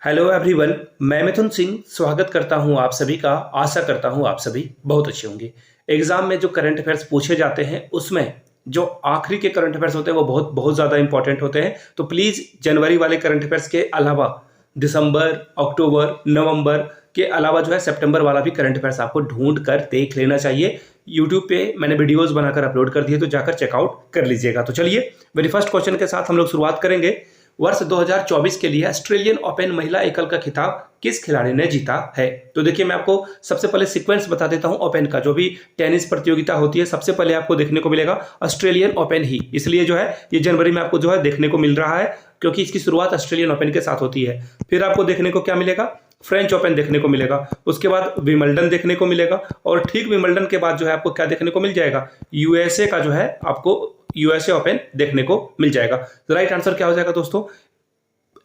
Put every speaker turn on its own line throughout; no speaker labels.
Hello everyone. मैं मिथुन सिंह स्वागत करता हूं आप सभी का। आशा करता हूं आप सभी बहुत अच्छे होंगे। एग्जाम में जो करंट अफेयर्स पूछे जाते हैं उसमें जो आखिरी के करंट अफेयर्स होते हैं वो बहुत बहुत ज़्यादा इंपॉर्टेंट होते हैं। तो प्लीज़ जनवरी वाले करंट अफेयर्स के अलावा दिसंबर, अक्टूबर, नवंबर के अलावा जो है सितंबर वाला भी करंट अफेयर्स आपको ढूंढ कर देख लेना चाहिए। यूट्यूब पे मैंने वीडियोस बनाकर अपलोड कर दिए, तो जाकर चेकआउट कर लीजिएगा। तो चलिए मेरी फर्स्ट क्वेश्चन के साथ हम लोग शुरुआत करेंगे। वर्ष 2024 के लिए ऑस्ट्रेलियन ओपन महिला एकल का खिताब किस खिलाड़ी ने जीता है? तो देखिए मैं आपको सबसे पहले सीक्वेंस बता देता हूं। ओपन का जो भी टेनिस प्रतियोगिता होती है सबसे पहले आपको देखने को मिलेगा ऑस्ट्रेलियन ओपन ही, इसलिए जो है ये जनवरी में आपको जो है देखने को मिल रहा है क्योंकि इसकी शुरुआत ऑस्ट्रेलियन ओपन के साथ होती है। फिर आपको देखने को क्या मिलेगा? फ्रेंच ओपन देखने को मिलेगा, उसके बाद विंबलडन देखने को मिलेगा और ठीक विंबलडन के बाद जो है आपको क्या देखने को मिल जाएगा? यूएसए का जो है आपको यूएसए ओपन देखने को मिल जाएगा। राइट आंसर क्या हो जाएगा दोस्तों?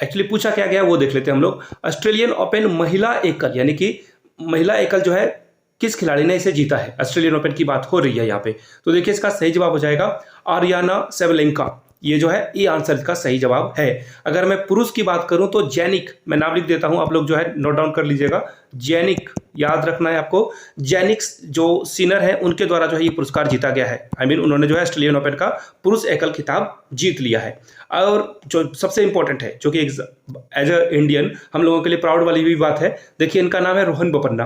एक्चुअली पूछा क्या गया वो देख लेते हैं हम लोग। ऑस्ट्रेलियन ओपन महिला एकल यानी कि महिला एकल जो है किस खिलाड़ी ने इसे जीता है? ऑस्ट्रेलियन ओपन की बात हो रही है यहाँ पे। तो देखिए इसका सही जवाब हो जाएगा आरियाना सेवलेंका। ये जो है ये आंसर का सही जवाब है। अगर मैं पुरुष की बात करूं तो जैनिक, मैं नाम लिख देता हूं, आप लोग जो है नोट डाउन कर लीजिएगा। जैनिक याद रखना है आपको। जैनिक्स जो सीनर है उनके द्वारा जो है ये पुरस्कार जीता गया है। उन्होंने जो है ऑस्ट्रेलियन ओपन का पुरुष एकल खिताब जीत लिया है। और जो सबसे इंपॉर्टेंट है जो कि एज अ इंडियन हम लोगों के लिए प्राउड वाली भी बात है, देखिए इनका नाम है रोहन बोपन्ना।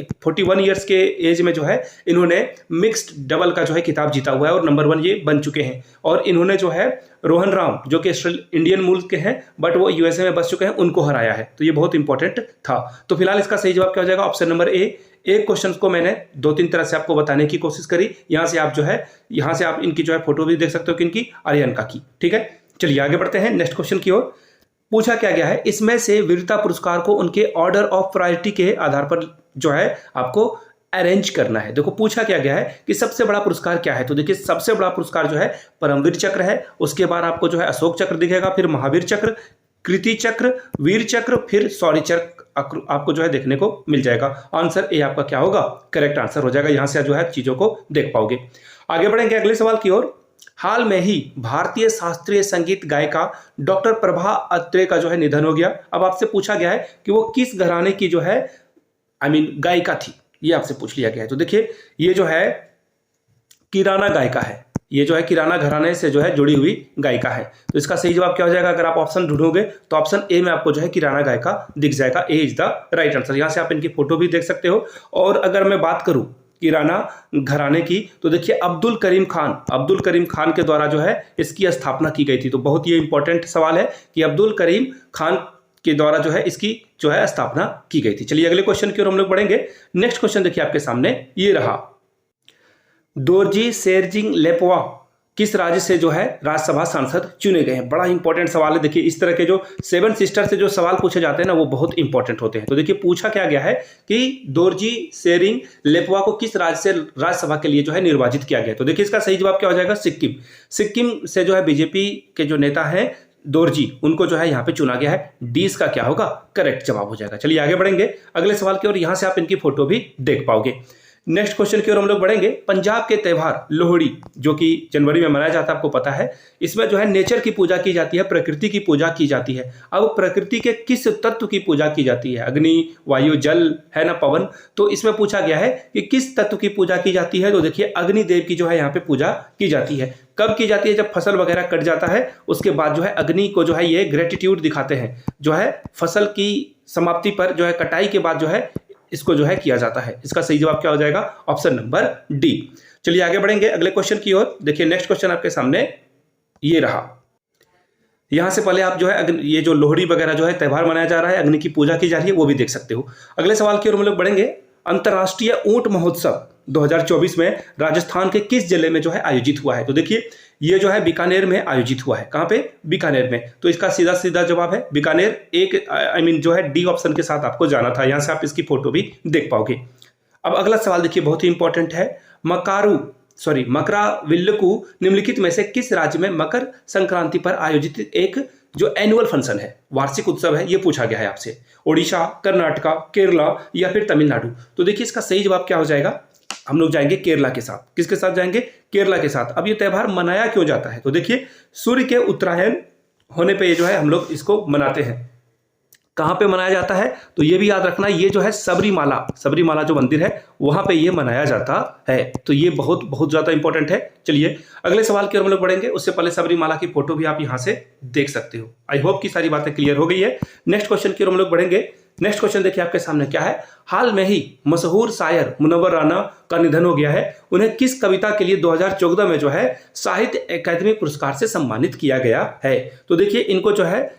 41 ईयर्स के एज में जो है इन्होंने मिक्स्ड डबल का जो है खिताब जीता हुआ है और नंबर 1 ये बन चुके हैं। और इन्होंने जो है रोहन राम जो कि इंडियन मूल के हैं बट वो यूएसए में बस चुके हैं, उनको हराया है। तो ये बहुत इंपॉर्टेंट था। तो फिलहाल इसका सही जवाब क्या हो जाएगा? Option number A. एक क्वेश्चन को मैंने 2-3 तरह से आपको बताने की कोशिश करी। यहाँ से आप इनकी जो है फोटो भी देख सकते हो, किनकी? आर्यनका की। ठीक है, चलिए आगे बढ़ते हैं नेक्स्ट क्वेश्चन की ओर। पूछा क्या गया है? इसमें से वीरता पुरस्कार को उनके ऑर्डर ऑफ प्रायोरिटी के आधार पर जो है आपको अरेंज करना है। देखो पूछा क्या गया है कि सबसे बड़ा पुरस्कार क्या है? तो देखिए सबसे बड़ा पुरस्कार जो है परमवीर चक्र है, उसके बाद आपको जो है अशोक चक्र दिखेगा, फिर महावीर चक्र, कृति चक्र, वीर चक्र, फिर शौर्य चक्र आपको जो है देखने को मिल जाएगा। आंसर ए आपका क्या होगा? करेक्ट आंसर हो जाएगा। यहां से जो है चीजों को देख पाओगे। आगे बढ़ेंगे अगले सवाल की ओर। हाल में ही भारतीय शास्त्रीय संगीत गायिका डॉक्टर प्रभा अत्रे का जो है निधन हो गया। अब आपसे पूछा गया है कि वो किस घराने की जो है गायिका थी, ये आपसे पूछ लिया गया है। तो देखिए ये जो है किराना गायिका है, ये जो है किराना घराने से जो है जुड़ी हुई गायिका है। तो इसका सही जवाब क्या हो जाएगा? अगर आप ऑप्शन ढूंढोगे तो ऑप्शन ए में आपको जो है किराना गायिका दिख जाएगा। ए इज द राइट आंसर। यहां से आप इनकी फोटो भी देख सकते हो। और अगर मैं बात करूं किराना घराने की तो देखिए अब्दुल करीम खान के द्वारा जो है इसकी स्थापना की गई थी। तो बहुत ही इंपॉर्टेंट सवाल है कि अब्दुल करीम खान के द्वारा जो है इसकी जो है स्थापना की गई थी। चलिए अगले क्वेश्चन की ओर हम लोग बढ़ेंगे। नेक्स्ट क्वेश्चन देखिए आपके सामने ये रहा। दोरजी शेरजिंग लेपवा किस राज्य से जो है राज्यसभा सांसद चुने गए हैं? बड़ा इंपॉर्टेंट सवाल है। देखिए इस तरह के जो 7 सिस्टर से जो सवाल पूछे जाते हैं ना वो बहुत इंपॉर्टेंट होते हैं। तो देखिए पूछा क्या गया है कि दोरजी शेरिंग लेपवा को किस राज्य से राज्यसभा के लिए जो है निर्वाचित किया गया? तो देखिए इसका सही जवाब क्या हो जाएगा? सिक्किम से जो है बीजेपी के जो नेता हैं दोरजी, उनको जो है यहाँ पे चुना गया है। डी इसका क्या होगा? करेक्ट जवाब हो जाएगा। चलिए आगे बढ़ेंगे अगले सवाल की ओर। यहां से आप इनकी फोटो भी देख पाओगे। नेक्स्ट क्वेश्चन की ओर हम लोग बढ़ेंगे। पंजाब के त्यौहार लोहड़ी जो कि जनवरी में मनाया जाता है आपको पता है, इसमें जो है नेचर की पूजा की जाती है, प्रकृति की पूजा की जाती है। अब प्रकृति के किस तत्व की पूजा की जाती है? अग्नि, वायु, जल है ना, पवन। तो इसमें पूछा गया है कि किस तत्व की पूजा की जाती है? तो देखिए अग्निदेव की जो है यहाँ पे पूजा की जाती है। कब की जाती है? जब फसल वगैरह कट जाता है उसके बाद जो है अग्नि को जो है ये ग्रेटिट्यूड दिखाते हैं, जो है फसल की समाप्ति पर जो है कटाई के बाद जो है इसको जो है किया जाता है। इसका सही जवाब क्या हो जाएगा? Option number D. चलिए आगे बढ़ेंगे अगले क्वेश्चन की ओर। देखिए नेक्स्ट क्वेश्चन आपके सामने ये रहा। यहां से पहले आप जो है ये जो लोहड़ी वगैरह जो है त्यौहार मनाया जा रहा है, अग्नि की पूजा की जा रही है, वो भी देख सकते हो। अगले सवाल की ओर हम लोग बढ़ेंगे। अंतर्राष्ट्रीय ऊंट महोत्सव 2024 में राजस्थान के किस जिले में जो है आयोजित हुआ है? तो देखिए ये जो है बीकानेर में आयोजित हुआ है। कहां पे? बीकानेर में। तो इसका सीधा सीधा जवाब है बीकानेर। एक जो है डी ऑप्शन के साथ आपको जाना था। यहां से आप इसकी फोटो भी देख पाओगे। अब अगला सवाल देखिए बहुत ही इंपॉर्टेंट है। मकराविल्लकू निम्नलिखित में से किस राज्य में मकर संक्रांति पर आयोजित एक जो एनुअल फंक्शन है, वार्षिक उत्सव है, ये पूछा गया है आपसे। ओडिशा, कर्नाटका, केरला या फिर तमिलनाडु। तो देखिए इसका सही जवाब क्या हो जाएगा? हम लोग जाएंगे केरला के साथ। किसके साथ जाएंगे? केरला के साथ। अब ये त्यौहार मनाया क्यों जाता है? तो देखिए सूर्य के उत्तरायण होने पे जो है हम लोग इसको मनाते हैं। कहाँ पे मनाया जाता है, तो ये भी याद रखना, ये जो है सबरीमाला जो मंदिर है वहाँ पे ये मनाया जाता है। तो ये बहुत बहुत ज़्यादा इंपॉर्टेंट है। चलिए अगले सवाल की ओर हम लोग बढ़ेंगे, उससे पहले सबरीमाला की फोटो भी आप यहाँ से देख सकते हो। आई होप कि सारी बातें क्लियर हो गई है। नेक्स्ट क्वेश्चन की ओर हम लोग बढ़ेंगे। नेक्स्ट क्वेश्चन देखिए आपके सामने क्या है। हाल में ही मशहूर शायर मुनव्वर राना का निधन हो गया है। उन्हें किस कविता के लिए 2014 में जो है साहित्य अकादमी पुरस्कार से सम्मानित किया गया है? तो देखिए इनको जो है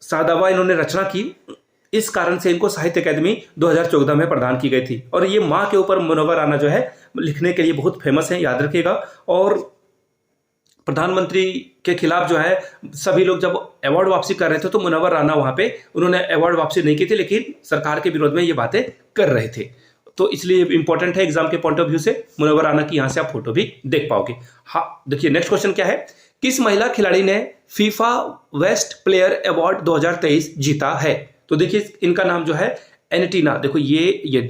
सहदावा इन्होंने रचना की, इस कारण से इनको साहित्य अकादमी 2014 में प्रदान की गई थी। और ये माँ के ऊपर मुनव्वर राना जो है लिखने के लिए बहुत फेमस है, याद रखिएगा। और प्रधानमंत्री के खिलाफ जो है सभी लोग जब अवार्ड वापसी कर रहे थे तो मुनव्वर राना वहां पे उन्होंने अवार्ड वापसी नहीं की थी, लेकिन सरकार के विरोध में ये बातें कर रहे थे। तो इसलिए इंपॉर्टेंट है एग्जाम के पॉइंट ऑफ व्यू से। मुनव्वर राना की यहाँ से आप फोटो भी देख पाओगे। हाँ देखिए नेक्स्ट क्वेश्चन क्या है। किस महिला खिलाड़ी ने फीफा बेस्ट प्लेयर अवार्ड 2023 जीता है? तो देखिए इनका नाम जो है एनटीना, देखो ये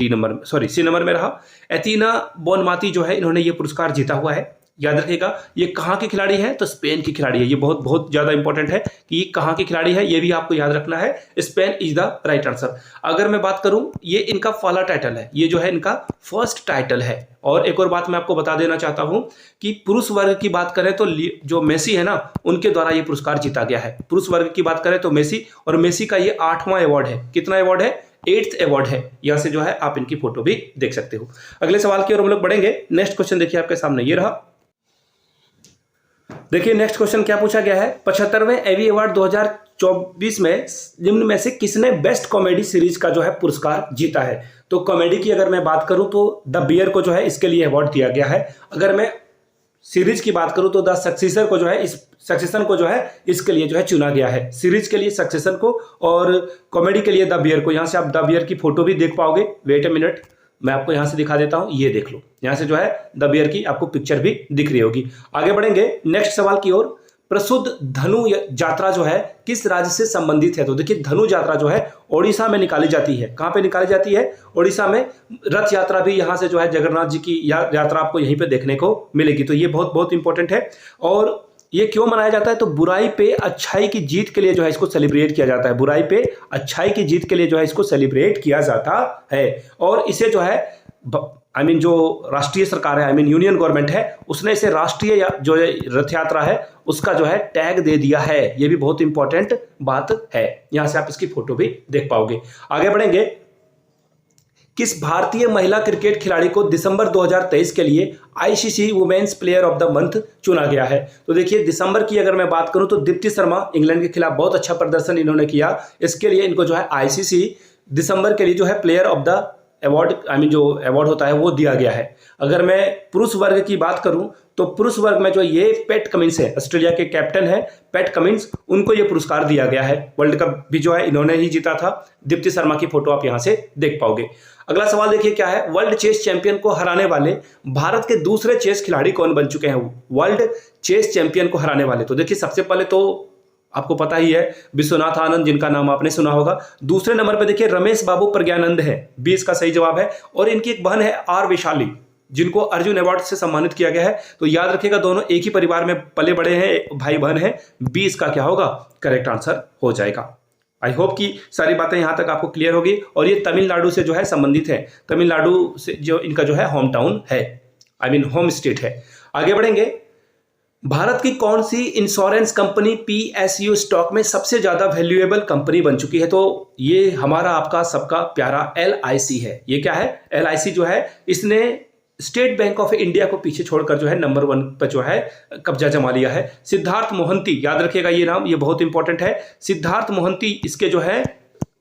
सी नंबर में रहा। एथीना बोनमाती जो है इन्होंने ये पुरस्कार जीता हुआ है। याद रखिएगा ये कहाँ की खिलाड़ी है, तो स्पेन की खिलाड़ी है। ये बहुत बहुत ज्यादा इंपॉर्टेंट है कि ये कहाँ की खिलाड़ी है, ये भी आपको याद रखना है। Spain is the right answer. अगर मैं बात करूं, ये इनका पहला टाइटल है, ये जो है इनका फर्स्ट टाइटल है। और एक और बात मैं आपको बता देना चाहता हूं कि पुरुष वर्ग की बात करें तो जो मेसी है ना, उनके द्वारा ये पुरस्कार जीता गया है। पुरुष वर्ग की बात करें तो मेसी, और मेसी का ये 8वां अवार्ड है। कितना अवार्ड है? 8th अवार्ड है। यहां से जो है आप इनकी फोटो भी देख सकते हो। अगले सवाल की ओर हम लोग बढ़ेंगे। नेक्स्ट क्वेश्चन देखिए आपके सामने ये रहा। देखिए नेक्स्ट क्वेश्चन क्या पूछा गया है। 75वें एवी अवार्ड 2024 में निम्न में से किसने बेस्ट कॉमेडी सीरीज का जो है पुरस्कार जीता है? तो कॉमेडी की अगर मैं बात करूं तो द बियर को जो है इसके लिए अवार्ड दिया गया है। अगर मैं सीरीज की बात करूं तो द सक्सेशन को जो है इसके लिए जो है चुना गया है। सीरीज के लिए सक्सेशन को और कॉमेडी के लिए द बियर को। यहां से आप द बियर की फोटो भी देख पाओगे। वेट ए मिनट, मैं आपको यहां से दिखा देता हूं, ये देख लो। यहां से जो है द बियर की आपको पिक्चर भी दिख रही होगी। आगे बढ़ेंगे नेक्स्ट सवाल की ओर। प्रसिद्ध धनु यात्रा जो है किस राज्य से संबंधित है? तो देखिए धनु यात्रा जो है ओडिशा में निकाली जाती है। कहां पे निकाली जाती है? ओडिशा में। रथ यात्रा भी यहां से जो है जगन्नाथ जी की यात्रा आपको यहीं पे देखने को मिलेगी। तो ये बहुत बहुत इंपॉर्टेंट है। और ये क्यों मनाया जाता है? तो बुराई पे अच्छाई की जीत के लिए जो है इसको सेलिब्रेट किया जाता है। बुराई पे अच्छाई की जीत के लिए जो है इसको सेलिब्रेट किया जाता है। और इसे जो है जो राष्ट्रीय सरकार है, यूनियन गवर्नमेंट है, उसने इसे राष्ट्रीय जो रथ यात्रा है उसका जो है टैग दे दिया है। ये भी बहुत इंपॉर्टेंट बात है। यहां से आप इसकी फोटो भी देख पाओगे। आगे बढ़ेंगे। किस भारतीय महिला क्रिकेट खिलाड़ी को दिसंबर 2023 के लिए ICC women's player of the month चुना गया है? तो देखिए दिसंबर की अगर मैं बात करूं तो दीप्ति शर्मा, इंग्लैंड के खिलाफ बहुत अच्छा प्रदर्शन इन्होंने किया। इसके लिए इनको जो है आईसीसी दिसंबर के लिए जो है प्लेयर ऑफ द अवार्ड जो अवार्ड होता है वो दिया गया है। अगर मैं पुरुष वर्ग की बात करूं तो पुरुष वर्ग में जो ये पैट कमिंस है, ऑस्ट्रेलिया के कैप्टन है पैट कमिंस, उनको ये पुरस्कार दिया गया है। वर्ल्ड कप भी जो है इन्होंने ही जीता था। दीप्ति शर्मा की फोटो आप यहां से देख पाओगे। अगला सवाल देखिए क्या है। वर्ल्ड चेस चैंपियन को हराने वाले भारत के दूसरे चेस खिलाड़ी कौन बन चुके हैं? वर्ल्ड चेस चैंपियन को हराने वाले, तो देखिए सबसे पहले तो आपको पता ही है विश्वनाथ आनंद, जिनका नाम आपने सुना होगा। दूसरे नंबर पे देखिए रमेश बाबू प्रज्ञानंद है, 20 का सही जवाब है। और इनकी एक बहन है आर वैशाली, जिनको अर्जुन अवार्ड से सम्मानित किया गया है। तो याद रखिएगा दोनों एक ही परिवार में पले बड़े हैं, भाई बहन हैं। 20 का क्या होगा? करेक्ट आंसर हो जाएगा। आई होप कि सारी बातें यहां तक आपको क्लियर होगी। और ये तमिलनाडु से जो है संबंधित है। तमिलनाडु से जो इनका जो है होम टाउन है, होम स्टेट है। आगे बढ़ेंगे। भारत की कौन सी इंश्योरेंस कंपनी पीएसयू स्टॉक में सबसे ज्यादा वैल्यूएबल कंपनी बन चुकी है? तो ये हमारा आपका सबका प्यारा एलआईसी है। ये क्या है? एलआईसी जो है इसने स्टेट बैंक ऑफ इंडिया को पीछे छोड़कर जो है नंबर 1 पर जो है कब्जा जमा लिया है। सिद्धार्थ मोहंती, याद रखिएगा ये नाम, ये बहुत इंपॉर्टेंट है। सिद्धार्थ मोहंती इसके जो है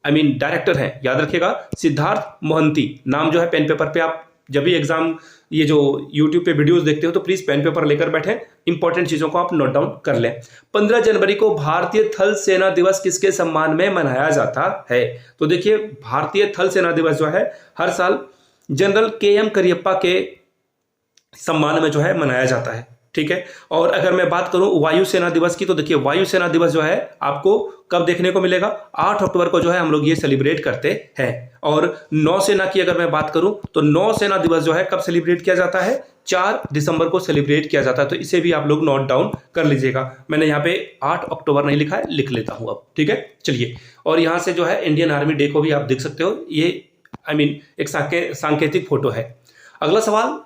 डायरेक्टर हैं। याद रखिएगा सिद्धार्थ मोहंती नाम जो है पेन पेपर पे आप जब भी एग्जाम ये जो YouTube पे वीडियोस देखते हो तो प्लीज पेन पेपर लेकर बैठे, इंपॉर्टेंट चीजों को आप नोट डाउन कर लें। 15 जनवरी को भारतीय थल सेना दिवस किसके सम्मान में मनाया जाता है? तो देखिए भारतीय थल सेना दिवस जो है हर साल जनरल KM करियप्पा के सम्मान में जो है मनाया जाता है। ठीक है। और अगर मैं बात करूं वायुसेना दिवस की, तो देखिए वायुसेना दिवस जो है आपको कब देखने को मिलेगा? 8 अक्टूबर को जो है हम लोग ये सेलिब्रेट करते हैं। और नौसेना की अगर मैं बात करूं तो नौसेना दिवस जो है कब सेलिब्रेट किया जाता है? 4 दिसंबर को सेलिब्रेट किया जाता है। तो इसे भी आप लोग नोट डाउन कर लीजिएगा। मैंने यहाँ पे 8 अक्टूबर नहीं लिखा है, लिख लेता हूँ अब, ठीक है। चलिए, और यहाँ से जो है इंडियन आर्मी डे को भी आप देख सकते हो। ये एक सांकेतिक फोटो है। अगला सवाल,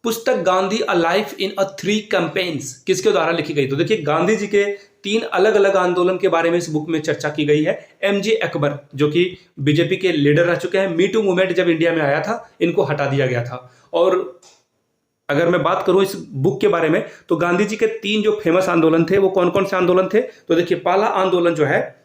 पुस्तक Gandhi a life in a 3 campaigns किसके द्वारा लिखी गई? तो देखिए, गांधी जी के 3 अलग अलग आंदोलन के बारे में इस बुक में चर्चा की गई है। एमजे अकबर जो कि बीजेपी के लीडर रह चुके हैं, मी टू मूवमेंट जब इंडिया में आया था इनको हटा दिया गया था। और अगर मैं बात करूं इस बुक के बारे में तो गांधी जी के 3 जो फेमस आंदोलन थे वो कौन कौन से आंदोलन थे? तो देखिए, पहला आंदोलन जो है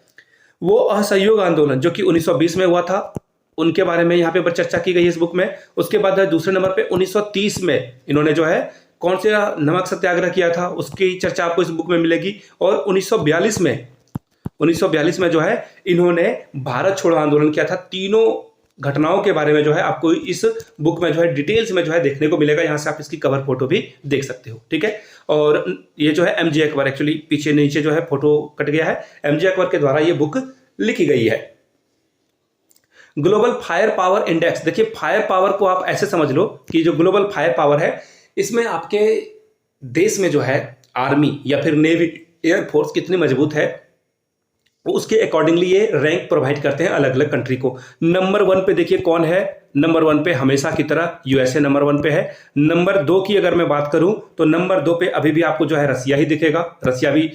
वो असहयोग आंदोलन जो कि 1920 में हुआ था, उनके बारे में यहाँ पे चर्चा की गई है इस बुक में। उसके बाद दूसरे नंबर पे 1930 में इन्होंने जो है कौन से नमक सत्याग्रह किया था, उसकी चर्चा आपको इस बुक में मिलेगी। और 1942 में जो है इन्होंने भारत छोड़ो आंदोलन किया था। तीनों घटनाओं के बारे में जो है आपको इस बुक में जो है डिटेल्स में जो है देखने को मिलेगा। यहाँ से आप इसकी कवर फोटो भी देख सकते हो, ठीक है। और ये जो है एमजे अकबर, एक्चुअली पीछे नीचे जो है फोटो कट गया है, एमजे अकबर के द्वारा ये बुक लिखी गई है। ग्लोबल फायर पावर इंडेक्स, देखिए फायर पावर को आप ऐसे समझ लो कि जो ग्लोबल फायर पावर है इसमें आपके देश में जो है आर्मी या फिर नेवी, एयरफोर्स कितनी मजबूत है उसके अकॉर्डिंगली ये रैंक प्रोवाइड करते हैं अलग अलग कंट्री को। नंबर 1 पे देखिए कौन है, नंबर 1 पे हमेशा की तरह यूएसए नंबर 1 पे है। नंबर 2 की अगर मैं बात करूं तो नंबर 2 पे अभी भी आपको जो है रसिया ही दिखेगा, रसिया भी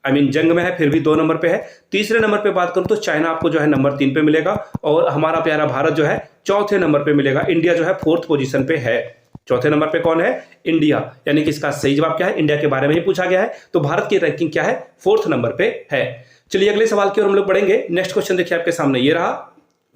जंग में है फिर भी 2 नंबर पे है। तीसरे नंबर पे बात करूं तो चाइना आपको जो है नंबर 3 पे मिलेगा और हमारा प्यारा भारत जो है चौथे नंबर पे मिलेगा। इंडिया जो है 4th पोजीशन पे है। चौथे नंबर पे कौन है? इंडिया, यानी कि इसका सही जवाब क्या है? इंडिया के बारे में ही पूछा गया है। तो भारत की रैंकिंग क्या है? 4th नंबर पे है। चलिए अगले सवाल की ओर हम लोग बढ़ेंगे। नेक्स्ट क्वेश्चन देखिए आपके सामने ये रहा।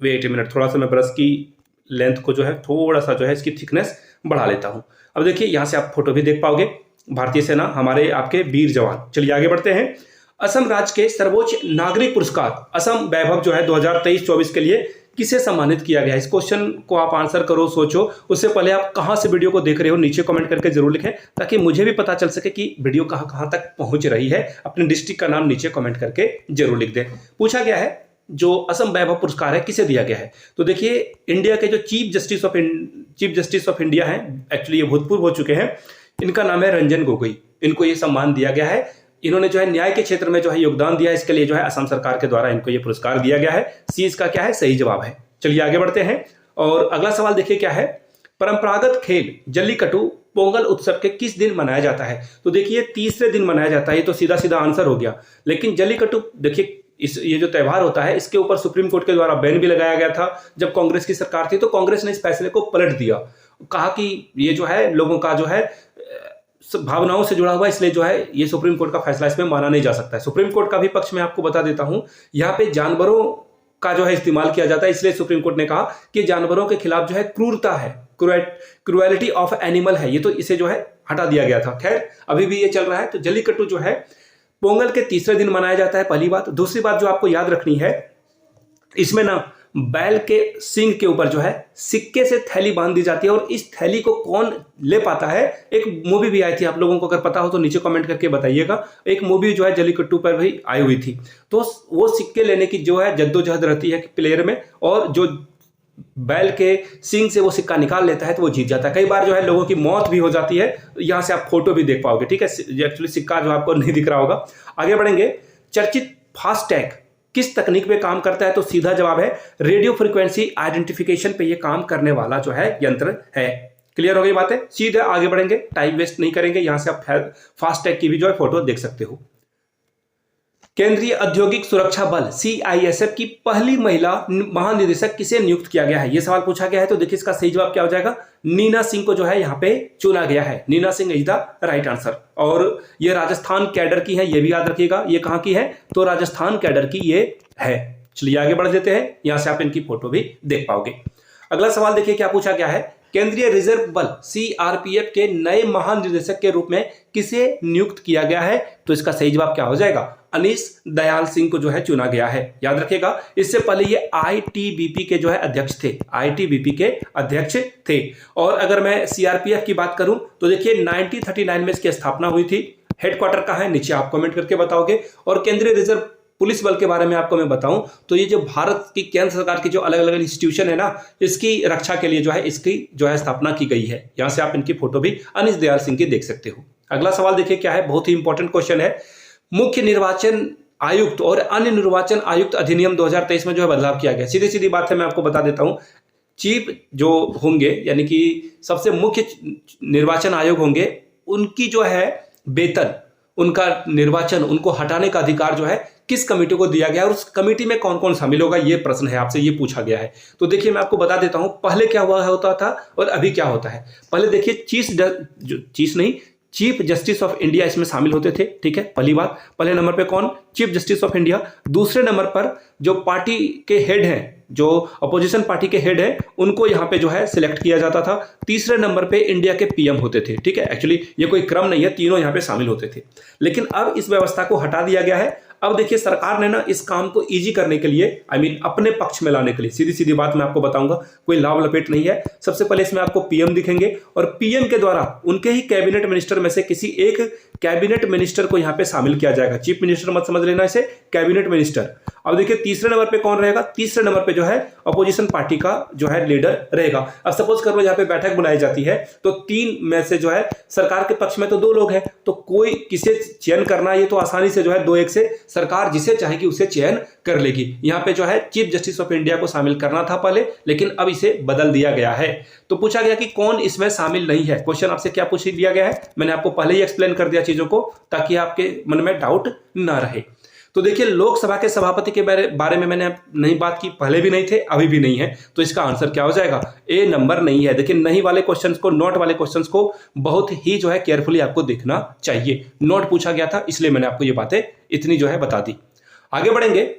वेट ए मिनट, थोड़ा सा मैं ब्रश की लेंथ को जो है थोड़ा सा जो है इसकी थिकनेस बढ़ा लेता हूं। अब देखिए यहां से आप फोटो भी देख पाओगे, भारतीय सेना, हमारे आपके वीर जवान। चलिए आगे बढ़ते हैं। असम राज्य के सर्वोच्च नागरिक पुरस्कार असम वैभव जो है 2023-24 के लिए किसे सम्मानित किया गया? इस क्वेश्चन को आप आंसर करो, सोचो। उससे पहले आप कहां से वीडियो को देख रहे हो नीचे कमेंट करके जरूर लिखें ताकि मुझे भी पता चल सके कि वीडियो कहां कहां तक पहुंच रही है। अपने डिस्ट्रिक्ट का नाम नीचे कमेंट करके जरूर लिख दें। पूछा गया है जो असम वैभव पुरस्कार है किसे दिया गया है? तो देखिए इंडिया के जो चीफ जस्टिस ऑफ इंडिया है, एक्चुअली ये भूतपूर्व हो चुके हैं, इनका नाम है रंजन गोगोई। इनको ये सम्मान दिया गया है। इन्होंने जो है न्याय के क्षेत्र में जो है योगदान दिया, इसके लिए जो है असम सरकार के द्वारा इनको ये पुरस्कार दिया गया है। सी इसका क्या है? सही जवाब है। चलिए आगे बढ़ते हैं और अगला सवाल देखिए क्या है। परंपरागत खेल जल्लीकट्टू पोंगल उत्सव के किस दिन मनाया जाता है? तो देखिए तीसरे दिन मनाया जाता है। ये तो सीधा सीधा आंसर हो गया। लेकिन जल्लीकट्टू देखिए ये जो त्यौहार होता है इसके ऊपर सुप्रीम कोर्ट के द्वारा बैन भी लगाया गया था जब कांग्रेस की सरकार थी। तो कांग्रेस ने इस फैसले को पलट दिया, कहा कि ये जो है लोगों का जो है भावनाओं से जुड़ा हुआ, इसलिए जो है ये सुप्रीम कोर्ट का फैसला इसमें माना नहीं जा सकता है। सुप्रीम कोर्ट का भी पक्ष में आपको बता देता हूं, यहाँ पे जानवरों का जो है इस्तेमाल किया जाता है, इसलिए सुप्रीम कोर्ट ने कहा कि जानवरों के खिलाफ जो है क्रूरता है, क्रुएलिटी ऑफ एनिमल है, ये तो इसे जो है हटा दिया गया था। खैर अभी भी ये चल रहा है। तो जल्लीकट्टू जो है पोंगल के तीसरे दिन मनाया जाता है, पहली बात। दूसरी बात जो आपको याद रखनी है, इसमें ना बैल के सिंग के ऊपर जो है सिक्के से थैली बांध दी जाती है और इस थैली को कौन ले पाता है? एक मूवी भी आई थी, आप लोगों को अगर पता हो तो नीचे कमेंट करके बताइएगा। एक मूवी जो है जल्लीकट्टू पर भी आई हुई थी। तो वो सिक्के लेने की जो है जद्दोजहद रहती है प्लेयर में, और जो बैल के सिंग से वो सिक्का निकाल लेता है तो वो जीत जाता है। कई बार जो है लोगों की मौत भी हो जाती है। यहाँ से आप फोटो भी देख पाओगे, ठीक है। एक्चुअली सिक्का जो आपको नहीं दिख रहा होगा। आगे बढ़ेंगे। चर्चित फास्टैग किस तकनीक पे काम करता है? तो सीधा जवाब है रेडियो फ्रीक्वेंसी आइडेंटिफिकेशन पे ये काम करने वाला जो है यंत्र है। क्लियर हो गई बातें? सीधे आगे बढ़ेंगे, टाइम वेस्ट नहीं करेंगे। यहां से आप फास्टैग की भी जो है फोटो देख सकते हो। केंद्रीय औद्योगिक सुरक्षा बल CISF की पहली महिला महानिदेशक किसे नियुक्त किया गया है? यह सवाल पूछा गया है। तो देखिए इसका सही जवाब क्या हो जाएगा? नीना सिंह को जो है यहाँ पे चुना गया है। Neena Singh is the right answer. और ये राजस्थान कैडर की है, ये भी याद रखिएगा। ये कहाँ की है? तो राजस्थान कैडर की ये है। चलिए आगे बढ़ देते हैं, यहां से आप इनकी फोटो भी देख पाओगे। अगला सवाल देखिए क्या पूछा गया है। केंद्रीय रिजर्व बल CRPF के नए महानिदेशक के रूप में किसे नियुक्त किया गया है? तो इसका सही जवाब क्या हो जाएगा? अनीश दयाल सिंह को जो है चुना गया है। याद रखिएगा, इससे पहले ये ITBP के जो है अध्यक्ष थे, ITBP के अध्यक्ष थे। और अगर मैं CRPF की बात करूं तो देखिए 1939 में इसकी स्थापना हुई थी। हेडक्वार्टर कहां है? नीचे आप कमेंट करके बताओगे। और केंद्रीय रिजर्व पुलिस बल के बारे में आपको मैं बताऊं तो ये जो भारत की केंद्र सरकार की जो अलग अलग इंस्टीट्यूशन है ना, इसकी रक्षा के लिए जो है इसकी जो है स्थापना की गई है। यहां से आप इनकी फोटो भी अनीश दयाल सिंह की देख सकते हो। अगला सवाल देखिए क्या है, बहुत ही इंपॉर्टेंट क्वेश्चन है। मुख्य निर्वाचन आयुक्त और अन्य निर्वाचन आयुक्त अधिनियम 2023 में जो है बदलाव किया गया। सीधी सीधी बात है, मैं आपको बता देता हूं। चीफ जो होंगे यानी कि सबसे मुख्य निर्वाचन आयोग होंगे, उनकी जो है वेतन, उनका निर्वाचन, उनको हटाने का अधिकार जो है किस कमेटी को दिया गया है और उस कमेटी में कौन कौन शामिल होगा, ये प्रश्न है, आपसे ये पूछा गया है। तो देखिए मैं आपको बता देता हूं पहले क्या हुआ होता था और अभी क्या होता है। पहले देखिए चीफ जस्टिस ऑफ इंडिया इसमें शामिल होते थे, ठीक है, पहली बात। पहले नंबर पे कौन, चीफ जस्टिस ऑफ इंडिया। दूसरे नंबर पर जो पार्टी के हेड हैं, जो अपोजिशन पार्टी के हेड है, उनको यहां पे जो है सिलेक्ट किया जाता था। तीसरे नंबर पे इंडिया के पीएम होते थे, ठीक है। एक्चुअली ये कोई क्रम नहीं है, तीनों यहां पे शामिल होते थे, लेकिन अब इस व्यवस्था को हटा दिया गया है। अब देखिए सरकार ने ना इस काम को इजी करने के लिए, अपने पक्ष में लाने के लिए, सीधी सीधी बात मैं आपको बताऊंगा, कोई लाभ लपेट नहीं है। सबसे पहले इसमें आपको पीएम दिखेंगे और पीएम के द्वारा उनके ही कैबिनेट मिनिस्टर में से किसी एक कैबिनेट मिनिस्टर को यहां पे शामिल किया जाएगा। चीफ मिनिस्टर मत समझ लेना इसे, कैबिनेट मिनिस्टर। अब देखिए तीसरे नंबर पे कौन रहेगा, तीसरे नंबर पे जो है अपोजिशन पार्टी का जो है लीडर रहेगा। अब सपोज करो यहाँ पे बैठक बुलाई जाती है तो तीन में से जो है सरकार के पक्ष में तो दो लोग हैं, तो कोई किसे चयन करना, ये तो आसानी से जो है 2-1 से सरकार जिसे चाहेगी उसे चयन कर लेगी। यहाँ पे जो है चीफ जस्टिस ऑफ इंडिया को शामिल करना था पहले, लेकिन अब इसे बदल दिया गया है। तो पूछा गया कि कौन इसमें शामिल नहीं है। क्वेश्चन आपसे क्या पूछ दिया गया है, मैंने आपको पहले ही एक्सप्लेन कर दिया चीजों को, ताकि आपके मन में डाउट ना रहे। तो देखिए लोकसभा के सभापति के बारे में मैंने नहीं बात की, पहले भी नहीं थे, अभी भी नहीं है। तो इसका आंसर क्या हो जाएगा, ए नंबर नहीं है। देखिए नहीं वाले क्वेश्चंस को, नोट वाले क्वेश्चंस को बहुत ही जो है केयरफुली आपको देखना चाहिए। नोट पूछा गया था, इसलिए मैंने आपको ये बातें इतनी जो है बता दी। आगे बढ़ेंगे।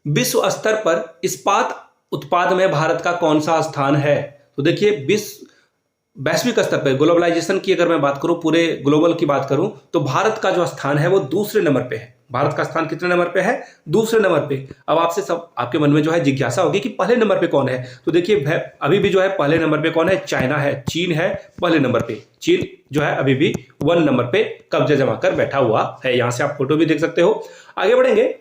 विश्व स्तर पर इस्पात उत्पाद में भारत का कौन सा स्थान है। तो देखिए वैश्विक स्तर पर ग्लोबलाइजेशन की अगर मैं बात करूं, पूरे ग्लोबल की बात करूं, तो भारत का जो स्थान है वो दूसरे नंबर पे है। भारत का स्थान कितने नंबर पे है, दूसरे नंबर पे। अब आपके मन में जो है जिज्ञासा होगी कि पहले नंबर पे कौन है। तो देखिए अभी भी जो है पहले नंबर पे कौन है, चाइना है, चीन है पहले नंबर पे। चीन जो है अभी भी 1 नंबर पे कब्जा जमा कर बैठा हुआ है। यहां से आप फोटो भी देख सकते हो। आगे बढ़ेंगे।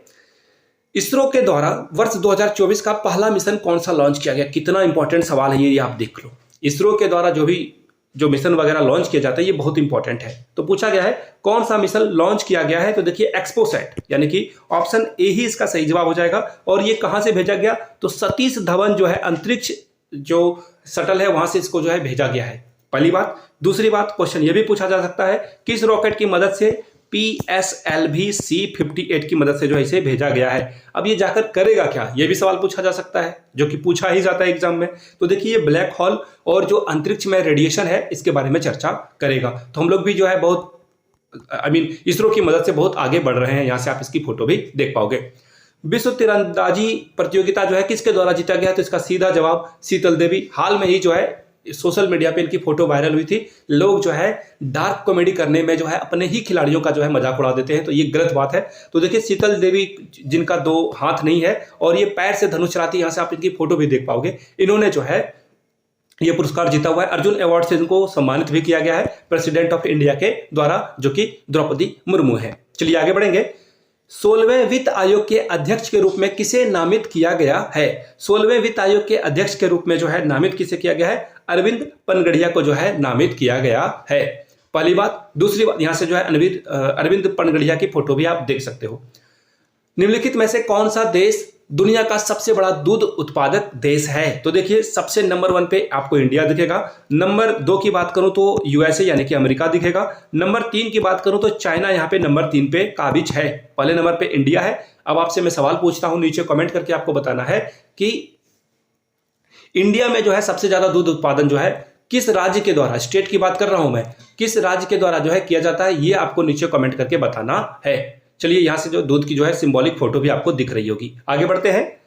इसरो के द्वारा वर्ष 2024 का पहला मिशन कौन सा लॉन्च किया गया। कितना इंपॉर्टेंट सवाल है ये आप देख लो। इसरो के द्वारा जो मिशन वगैरह लॉन्च किया जाता है ये बहुत इंपॉर्टेंट है। तो पूछा गया है कौन सा मिशन लॉन्च किया गया है। तो देखिए एक्सपोसैट, यानी कि ऑप्शन ए ही इसका सही जवाब हो जाएगा। और ये कहां से भेजा गया, तो सतीश धवन जो है अंतरिक्ष जो शटल है वहां से इसको जो है भेजा गया है, पहली बात। दूसरी बात, क्वेश्चन ये भी पूछा जा सकता है किस रॉकेट की मदद से PSLV C-58 की मदद से जो है इसे भेजा गया है। अब ये जाकर करेगा क्या, ये भी सवाल पूछा जा सकता है, जो कि पूछा ही जाता है एग्जाम में। तो देखिए ये ब्लैक होल और जो अंतरिक्ष में रेडिएशन है इसके बारे में चर्चा करेगा। तो हम लोग भी जो है बहुत इसरो की मदद से बहुत आगे बढ़ रहे हैं। यहां से आप इसकी फोटो भी देख पाओगे। विश्व तीरंदाजी प्रतियोगिता जो है किसके द्वारा जीता गया, तो इसका सीधा जवाब शीतल देवी। हाल में ही जो है सोशल मीडिया पे इनकी फोटो वायरल हुई थी। लोग जो है डार्क कॉमेडी करने में जो है अपने ही खिलाड़ियों का जो है मजाक उड़ा देते हैं, तो ये गलत बात है। तो देखिए शीतल देवी जिनका 2 हाथ नहीं है और ये पैर से धनुष चलाती है, यहां से आप इनकी फोटो भी देख पाओगे। इन्होंने जो है ये पुरस्कार जीता हुआ है। अर्जुन अवार्ड से इनको सम्मानित भी किया गया है प्रेसिडेंट ऑफ इंडिया के द्वारा, जो कि द्रौपदी मुर्मू है। चलिए आगे बढ़ेंगे। 16वें वित्त आयोग के अध्यक्ष के रूप में किसे नामित किया गया है। 16वें वित्त आयोग के अध्यक्ष के रूप में जो है नामित किसे किया गया है, अरविंद पनगड़िया को जो है नामित किया गया है, पहली बात। दूसरी बात, यहां से जो है अरविंद पनगड़िया की फोटो भी आप देख सकते हो। निम्नलिखित में से कौन सा देश दुनिया का सबसे बड़ा दूध उत्पादक देश है। तो देखिए सबसे नंबर 1 पे आपको इंडिया दिखेगा। नंबर 2 की बात करूं तो USA यानी कि अमेरिका दिखेगा। नंबर 3 की बात करूं तो चाइना यहाँ पे नंबर 3 पे काबिज है। पहले नंबर पे इंडिया है। अब आपसे मैं सवाल पूछता हूं, नीचे कमेंट करके आपको बताना है कि इंडिया में जो है सबसे ज्यादा दूध उत्पादन जो है किस राज्य के द्वारा, स्टेट की बात कर रहा हूं मैं, किस राज्य के द्वारा जो है किया जाता है, ये आपको नीचे कमेंट करके बताना है। चलिए यहां से जो दूध की जो है सिंबॉलिक फोटो भी आपको दिख रही होगी। आगे बढ़ते हैं।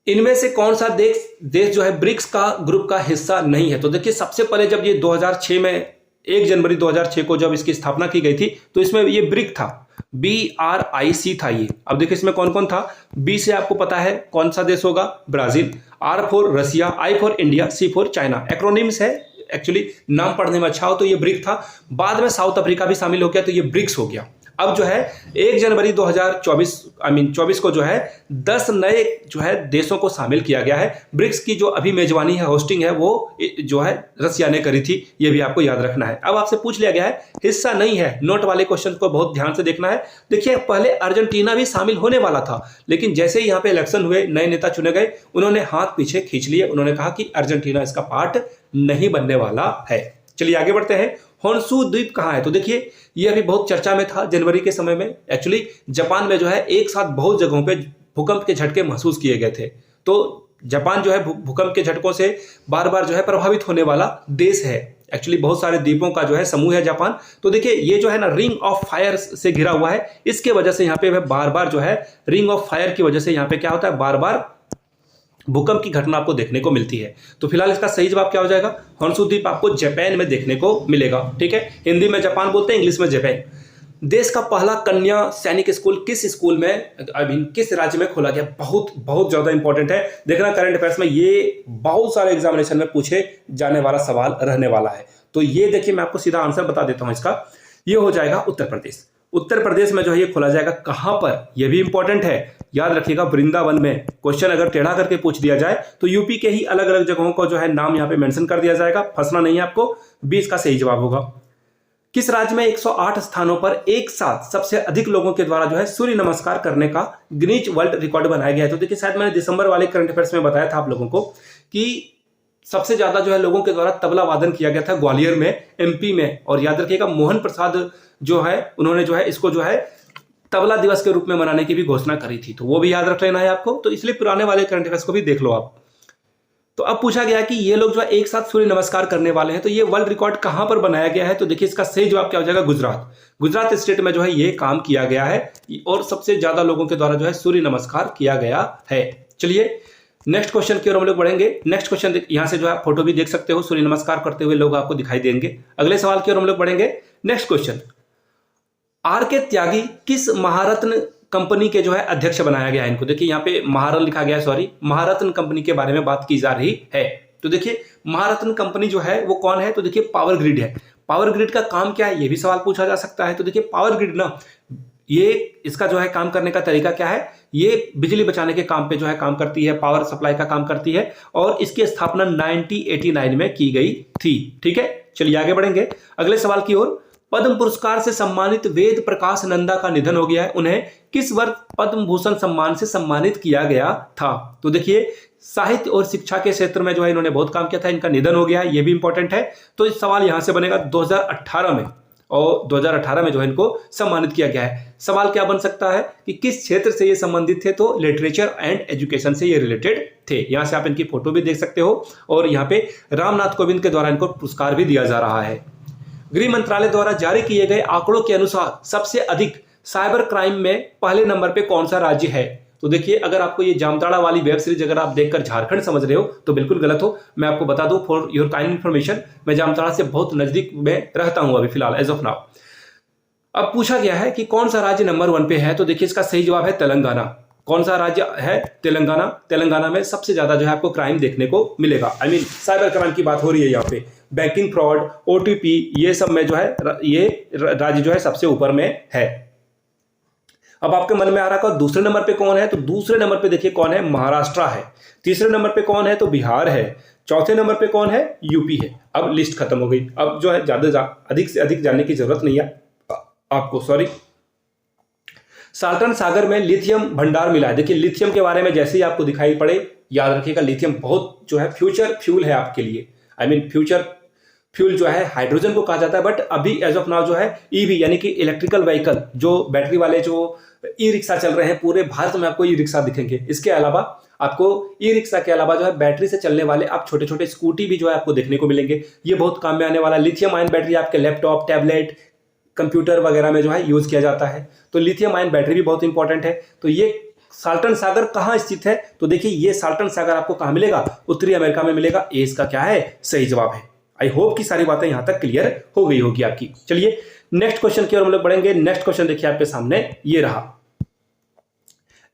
इनमें से कौन सा देश जो है ब्रिक्स का ग्रुप का हिस्सा नहीं है। तो देखिए सबसे पहले जब ये 2006 में 1 जनवरी 2006 को जब इसकी स्थापना की गई थी तो इसमें ये ब्रिक था, BRIC था ये। अब देखिए इसमें कौन कौन था। बी से आपको पता है कौन सा देश होगा, Brazil. R for Russia, I for India, C for China. Acronyms है, एक्चुअली नाम पढ़ने में अच्छा हो तो ये ब्रिक था। बाद में साउथ अफ्रीका भी शामिल हो गया तो ये ब्रिक्स हो गया। अब जो है 1 जनवरी 2024 को जो है 10 नए जो है देशों को शामिल किया गया है। ब्रिक्स की जो अभी मेजबानी है, होस्टिंग है, वो जो है रसिया ने करी थी, ये भी आपको याद रखना है। अब आपसे पूछ लिया गया है, हिस्सा नहीं है, नोट वाले क्वेश्चन को बहुत ध्यान से देखना है। देखिए पहले अर्जेंटीना भी शामिल होने वाला था, लेकिन जैसे ही यहाँ पे इलेक्शन हुए, नए नेता चुने गए, उन्होंने हाथ पीछे खींच लिए। उन्होंने कहा कि अर्जेंटीना इसका पार्ट नहीं बनने वाला है। चलिए आगे बढ़ते हैं। होन्शु द्वीप कहाँ है? तो देखिए ये अभी बहुत चर्चा में था जनवरी के समय में। एक्चुअली जापान में जो है एक साथ बहुत जगहों पे भूकंप के झटके महसूस किए गए थे। तो जापान जो है भूकंप के झटकों से बार बार जो है प्रभावित होने वाला देश है। एक्चुअली बहुत सारे द्वीपों का जो है समूह है जापान। तो देखिए ये जो है ना रिंग ऑफ फायर से घिरा हुआ है, इसके वजह से यहाँ पे बार बार जो है रिंग ऑफ फायर की वजह से यहाँ पे क्या होता है, बार बार भूकंप की घटना आपको देखने को मिलती है। तो फिलहाल इसका सही जवाब क्या हो जाएगा? होन्शु द्वीप आपको जापान में देखने को मिलेगा। ठीक है, हिंदी में जापान बोलते हैं, इंग्लिश में जापान। देश का पहला कन्या सैनिक स्कूल किस स्कूल में किस राज्य में खोला गया? बहुत बहुत ज्यादा इंपॉर्टेंट है, देखना करंट अफेयर्स में ये बहुत सारे एग्जामिनेशन में पूछे जाने वाला सवाल रहने वाला है। तो ये देखिए मैं आपको सीधा आंसर बता देता हूं इसका, ये हो जाएगा उत्तर प्रदेश। उत्तर प्रदेश में जो है ये खोला जाएगा। कहां पर? यह भी इंपॉर्टेंट है, याद रखिएगा, वृंदावन में। क्वेश्चन अगर टेढ़ा करके पूछ दिया जाए तो यूपी के ही अलग अलग जगहों को जो है नाम यहाँ पे मेंशन कर दिया जाएगा, फंसना नहीं है आपको। 20 का सही जवाब होगा। किस राज्य में 108 स्थानों पर एक साथ सबसे अधिक लोगों के द्वारा जो है सूर्य नमस्कार करने का गिनीज वर्ल्ड रिकॉर्ड बनाया गया है? तो देखिए शायद मैंने दिसंबर वाले करंट अफेयर्स में बताया था आप लोगों को कि सबसे ज्यादा जो है लोगों के द्वारा तबला वादन किया गया था ग्वालियर में, एमपी में। और याद रखिएगा मोहन प्रसाद जो है उन्होंने जो है इसको जो है तबला दिवस के रूप में मनाने की भी घोषणा करी थी। तो वो भी याद रख लेना है आपको। तो इसलिए पुराने वाले करंट अफेयर्स को भी देख लो आप। तो अब पूछा गया कि ये लोग जो है एक साथ सूर्य नमस्कार करने वाले हैं, तो ये वर्ल्ड रिकॉर्ड कहां पर बनाया गया है? तो देखिए इसका सही जवाब क्या हो जाएगा? गुजरात। गुजरात स्टेट में जो है ये काम किया गया है और सबसे ज्यादा लोगों के द्वारा जो है सूर्य नमस्कार किया गया है। चलिए नेक्स्ट क्वेश्चन की ओर हम लोग बढ़ेंगे। नेक्स्ट क्वेश्चन यहां से जो है फोटो भी देख सकते हो, सूर्य नमस्कार करते हुए लोग आपको दिखाई देंगे। अगले सवाल की ओर हम लोग बढ़ेंगे। नेक्स्ट क्वेश्चन, आर के त्यागी किस महारत्न कंपनी के जो है अध्यक्ष बनाया गया है इनको? देखिए यहाँ पे महारत्न लिखा गया है, सॉरी, महारत्न कंपनी के बारे में बात की जा रही है। तो देखिए महारत्न कंपनी जो है वो कौन है? तो देखिए पावर ग्रिड है। पावर ग्रिड का काम क्या है, ये भी सवाल पूछा जा सकता है। तो देखिए पावर ग्रिड ना, ये इसका जो है काम करने का तरीका क्या है, ये बिजली बचाने के काम पे जो है काम करती है, पावर सप्लाई का काम करती है। और इसकी स्थापना 1989 में की गई थी। ठीक है, चलिए आगे बढ़ेंगे अगले सवाल की ओर। पद्म पुरस्कार से सम्मानित वेद प्रकाश नंदा का निधन हो गया है। उन्हें किस वर्ष पद्म भूषण सम्मान से सम्मानित किया गया था? तो देखिए साहित्य और शिक्षा के क्षेत्र में जो है इन्होंने बहुत काम किया था, इनका निधन हो गया है, ये भी इंपॉर्टेंट है। तो इस सवाल यहां से बनेगा 2018 में, और 2018 में जो है इनको सम्मानित किया गया है। सवाल क्या बन सकता है कि किस क्षेत्र से ये संबंधित थे? तो लिटरेचर एंड एजुकेशन से ये रिलेटेड थे। यहां से आप इनकी फोटो भी देख सकते हो। और यहाँ पे रामनाथ कोविंद के द्वारा इनको पुरस्कार भी दिया जा रहा है। गृह मंत्रालय द्वारा जारी किए गए आंकड़ों के अनुसार सबसे अधिक साइबर क्राइम में पहले नंबर पे कौन सा राज्य है? तो देखिए अगर आपको ये जामताड़ा वाली वेब सीरीज अगर आप देखकर झारखंड समझ रहे हो तो बिल्कुल गलत हो। मैं आपको बता दूं फॉर योर काइंड इन्फॉर्मेशन, मैं जामताड़ा से बहुत नजदीक में रहता हूं अभी फिलहाल, एज ऑफ नाउ। अब पूछा गया है कि कौन सा राज्य नंबर 1 पे है? तो देखिए इसका सही जवाब है तेलंगाना। कौन सा राज्य है? तेलंगाना। तेलंगाना में सबसे ज्यादा जो है आपको क्राइम देखने को मिलेगा। आई मीन साइबर क्राइम की बात हो रही है यहाँ पे। बैंकिंग फ्रॉड, ओटीपी, ये सब में जो है ये राज्य जो है सबसे ऊपर में है। अब आपके मन में आ रहा है दूसरे नंबर पे कौन है? तो दूसरे नंबर पे देखिए कौन है? महाराष्ट्र है। तीसरे नंबर पे कौन है? तो बिहार है। चौथे नंबर पे कौन है? यूपी है। अब लिस्ट खत्म हो गई। अब जो है अधिक से अधिक जानने की जरूरत नहीं है आपको, सॉरी। साल्टन सागर में लिथियम भंडार मिला है। देखिए लिथियम के बारे में जैसे ही आपको दिखाई पड़े याद रखिएगा, लिथियम बहुत जो है फ्यूचर फ्यूल है आपके लिए। आई मीन फ्यूचर फ्यूल जो है हाइड्रोजन को कहा जाता है, बट अभी एज ऑफ नाउ जो है ईवी यानी कि इलेक्ट्रिकल व्हीकल, जो बैटरी वाले जो ई रिक्शा चल रहे हैं, पूरे भारत में आपको ई रिक्शा दिखेंगे। इसके अलावा आपको ई रिक्शा के अलावा जो है बैटरी से चलने वाले आप छोटे छोटे स्कूटी भी जो है आपको देखने को मिलेंगे। ये बहुत काम में आने वाला। लिथियम आयन बैटरी आपके लैपटॉप, टैबलेट, कंप्यूटर वगैरह में जो है यूज किया जाता है। तो लिथियम आयन बैटरी भी बहुत इंपॉर्टेंट है। तो ये साल्टन सागर कहाँ स्थित है? तो देखिए ये साल्टन सागर आपको कहाँ मिलेगा? उत्तरी अमेरिका में मिलेगा। ए इसका क्या है? सही जवाब है। आई होप कि सारी बातें यहां तक क्लियर हो गई होगी आपकी। चलिए नेक्स्ट क्वेश्चन की ओर हम लोग बढ़ेंगे। नेक्स्ट क्वेश्चन देखिए आपके सामने ये रहा।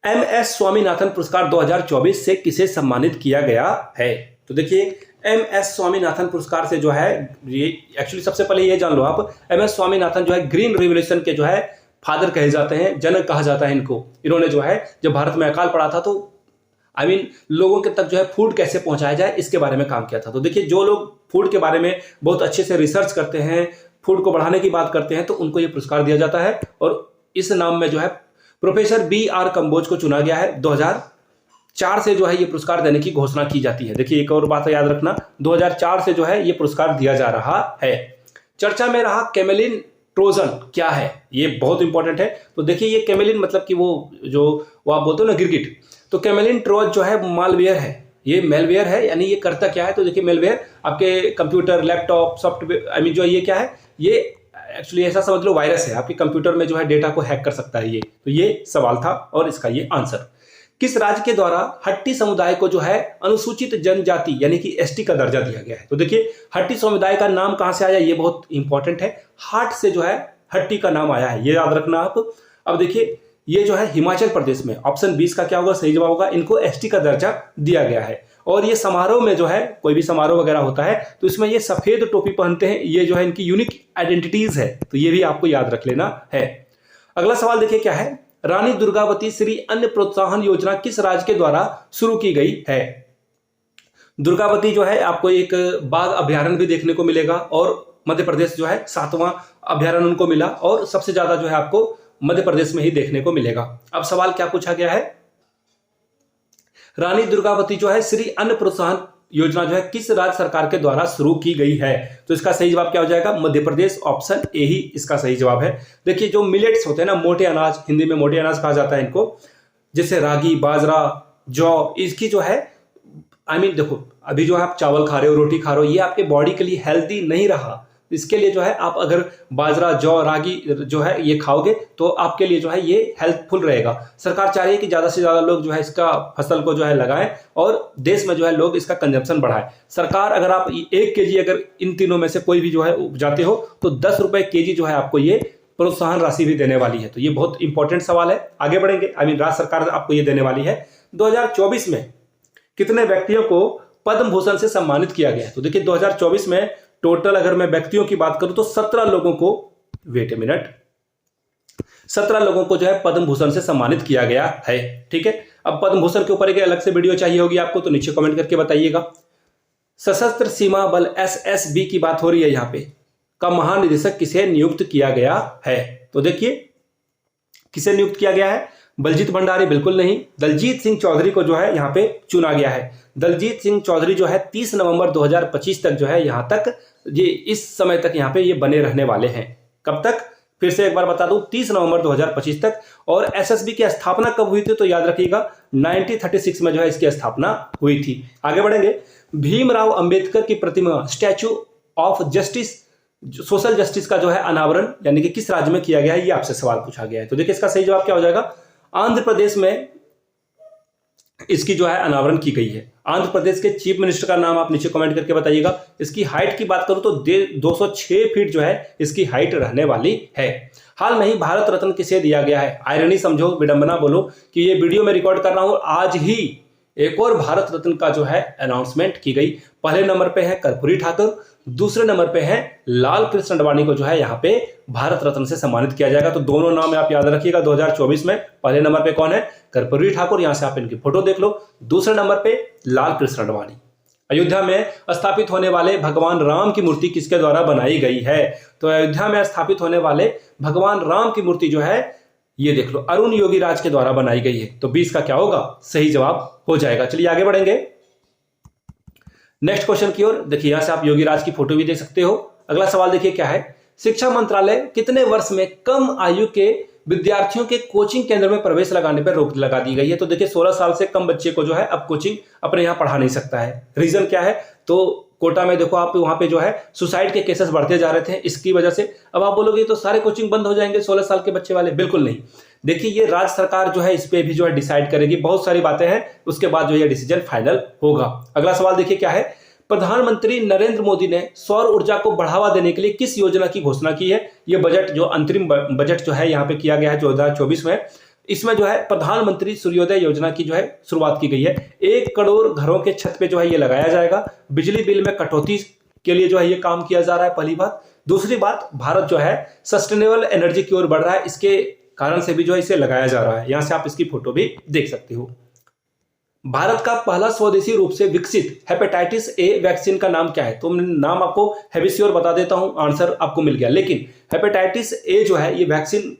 एमएस स्वामीनाथन पुरस्कार 2024 से किसे सम्मानित किया गया है? तो देखिए एमएस स्वामीनाथन पुरस्कार से जो है ये एक्चुअली सबसे पहले ये जान लो आप, एमएस स्वामीनाथन जो है ग्रीन रिवोल्यूशन के जो है फादर कहे जाते हैं, जनक कहा जाता है इनको। इन्होंने जो है जब भारत में अकाल पड़ा था तो लोगों के तक जो है फूड कैसे पहुंचाया जाए इसके बारे में काम किया था। तो देखिए, जो लोग फूड के बारे में बहुत अच्छे से रिसर्च करते हैं, फूड को बढ़ाने की बात करते हैं, तो उनको ये पुरस्कार दिया जाता है। और इस नाम में जो है प्रोफेसर B.R. कंबोज को चुना गया है। 2004 से जो है ये पुरस्कार देने की घोषणा की जाती है। देखिए, एक और बात याद रखना, 2004 से जो है ये पुरस्कार दिया जा रहा है। चर्चा में रहा कैमेलिन ट्रोजन क्या है, ये बहुत इंपॉर्टेंट है। तो देखिए, ये कैमेलिन मतलब कि वो आप बोलते हो ना गिरगिट, तो कैमेलिन ट्रोज जो है मालवेयर है, ये मेलवेयर है। यानी ये करता क्या है, तो देखिए मेलवेयर आपके कंप्यूटर, लैपटॉप, सॉफ्टवेयर जो ये क्या है, ये एक्चुअली ऐसा समझ लो वायरस है, आपके कंप्यूटर में जो है डेटा को हैक कर सकता है ये। तो ये सवाल था और इसका ये आंसर। किस राज्य के द्वारा हट्टी समुदाय को जो है अनुसूचित जनजाति यानी कि एसटी का दर्जा दिया गया है? तो देखिए, हट्टी समुदाय का नाम कहां से आया, ये बहुत इंपॉर्टेंट है। हाट से जो है हट्टी का नाम आया है, ये याद रखना आप। अब देखिए, ये जो है हिमाचल प्रदेश में, ऑप्शन 20 का क्या होगा, सही जवाब होगा। इनको एसटी का दर्जा दिया गया है। और ये समारोह में जो है, कोई भी समारोह वगैरह होता है तो इसमें ये सफेद टोपी पहनते हैं, ये जो है इनकी यूनिक आइडेंटिटीज है। तो ये भी आपको याद रख लेना है। अगला सवाल देखिए क्या है, रानी दुर्गावती श्री अन्न प्रोत्साहन योजना किस राज्य के द्वारा शुरू की गई है? दुर्गावती जो है आपको एक बाघ अभ्यारण्य भी देखने को मिलेगा, और मध्य प्रदेश जो है 7वां अभ्यारण्य उनको मिला, और सबसे ज्यादा जो है आपको मध्य प्रदेश में ही देखने को मिलेगा। अब सवाल क्या पूछा गया है, रानी दुर्गावती जो है श्री अन्न प्रोत्साहन योजना जो है किस राज्य सरकार के द्वारा शुरू की गई है? तो इसका सही जवाब क्या हो जाएगा, मध्य प्रदेश। ऑप्शन ए ही इसका सही जवाब है। देखिए, जो मिलेट्स होते हैं ना, मोटे अनाज, हिंदी में मोटे अनाज कहा जाता है इनको, जैसे रागी, बाजरा, जौ, इसकी जो है देखो, अभी जो आप चावल खा रहे हो, रोटी खा रहे हो, ये आपके बॉडी के लिए हेल्दी नहीं रहा। इसके लिए जो है आप अगर बाजरा, जौ, रागी जो है ये खाओगे तो आपके लिए जो है ये हेल्पफुल रहेगा। सरकार चाह रही है कि ज्यादा से ज्यादा लोग जो है इसका फसल को जो है लगाएं और देश में जो है लोग इसका कंजम्पशन बढ़ाएं। सरकार, अगर आप 1 केजी अगर इन तीनों में से कोई भी जो है उपजाते हो तो 10 रुपए केजी जो है आपको ये प्रोत्साहन राशि भी देने वाली है। तो ये बहुत इंपॉर्टेंट सवाल है, आगे बढ़ेंगे। राज्य सरकार आपको ये देने वाली है। 2024 में कितने व्यक्तियों को पद्म भूषण से सम्मानित किया गया है? तो देखिए, 2024 में टोटल अगर मैं व्यक्तियों की बात करूं तो 17 लोगों को, वेट ए मिनट, 17 लोगों को जो है पद्म भूषण से सम्मानित किया गया है। ठीक है, अब पद्म भूषण के ऊपर एक अलग से वीडियो चाहिए होगी आपको, तो नीचे कमेंट करके बताइएगा। सशस्त्र सीमा बल SSB की बात हो रही है यहाँ पे, का महानिदेशक किसे नियुक्त किया गया है? तो देखिए, किसे नियुक्त किया गया है, बलजीत भंडारी बिल्कुल नहीं, दलजीत सिंह चौधरी को जो है यहाँ पे चुना गया है। दलजीत सिंह चौधरी जो है 30 नवंबर 2025 तक जो है यहाँ तक, ये इस समय तक यहाँ पे ये बने रहने वाले हैं। कब तक, फिर से एक बार बता दूं, 30 नवंबर 2025 तक। और SSB की स्थापना कब हुई थी, तो याद रखिएगा 1936 में जो है इसकी स्थापना हुई थी। आगे बढ़ेंगे। भीमराव अंबेडकर की प्रतिमा, statue of justice, social justice का जो है अनावरण यानी कि किस राज्य में किया गया है, ये आपसे सवाल पूछा गया है। तो देखिए, इसका सही जवाब क्या हो जाएगा, आंध्र प्रदेश में इसकी जो है अनावरण की गई है। आंध्र प्रदेश के चीफ मिनिस्टर का नाम आप नीचे कमेंट करके बताइएगा। इसकी हाइट की बात करूं तो 206 फीट जो है इसकी हाइट रहने वाली है। हाल में ही भारत रत्न किसे दिया गया है? आयरनी समझो, विडंबना बोलो कि ये वीडियो में रिकॉर्ड कर रहा हूं, आज ही एक और भारत रत्न का जो है अनाउंसमेंट की गई। पहले नंबर पे है कर्पूरी ठाकुर, दूसरे नंबर पे है लाल कृष्ण अडवाणी को जो है यहाँ पे भारत रत्न से सम्मानित किया जाएगा। तो दोनों नाम आप याद रखिएगा 2024 में। पहले नंबर पे कौन है, कर्पूरी ठाकुर, यहां से आप इनकी फोटो देख लो। दूसरे नंबर पे लाल कृष्ण अडवाणी। अयोध्या में स्थापित होने वाले भगवान राम की मूर्ति किसके द्वारा बनाई गई है? तो अयोध्या में स्थापित होने वाले भगवान राम की मूर्ति जो है, ये देख लो, अरुण योगी राज के द्वारा बनाई गई है। तो 20 का क्या होगा, सही जवाब हो जाएगा। चलिए आगे बढ़ेंगे नेक्स्ट क्वेश्चन की ओर। देखिए, यहां से आप योगी राज की फोटो भी देख सकते हो। अगला सवाल देखिए क्या है, शिक्षा मंत्रालय कितने वर्ष में कम आयु के विद्यार्थियों के कोचिंग केंद्र में प्रवेश लगाने पर रोक लगा दी गई है? तो देखिए, 16 साल से कम बच्चे को जो है अब कोचिंग अपने यहाँ पढ़ा नहीं सकता है। रीजन क्या है, तो कोटा में देखो आप, वहां पे जो है सुसाइड के केसेस बढ़ते जा रहे थे, इसकी वजह से। अब आप बोलोगे तो सारे कोचिंग बंद हो जाएंगे 16 साल के बच्चे वाले, बिल्कुल नहीं। देखिए, ये राज्य सरकार जो है इस पे भी जो है डिसाइड करेगी, बहुत सारी बातें हैं, उसके बाद जो ये डिसीजन फाइनल होगा। अगला सवाल देखिए क्या है, प्रधानमंत्री नरेंद्र मोदी ने सौर ऊर्जा को बढ़ावा देने के लिए किस योजना की घोषणा की है? ये बजट जो अंतरिम बजट जो है यहाँ पे किया गया है 2024 में, इसमें जो है प्रधानमंत्री सूर्योदय योजना की जो है शुरुआत की गई है। 1 करोड़ घरों के छत पे जो है ये लगाया जाएगा। बिजली बिल में कटौती के लिए जो है ये काम किया जा रहा है। पहली बात, दूसरी बात, भारत जो है सस्टेनेबल एनर्जी की ओर बढ़ रहा है, इसके कारण से भी जो है इसे लगाया जा रहा है। यहां से आप इसकी फोटो भी देख सकते हो। भारत का पहला स्वदेशी रूप से विकसित हेपेटाइटिस ए वैक्सीन का नाम क्या है? तो नाम आपको हेविसियोर बता देता हूं, आंसर आपको मिल गया। लेकिन हेपेटाइटिस ए जो है ये वैक्सीन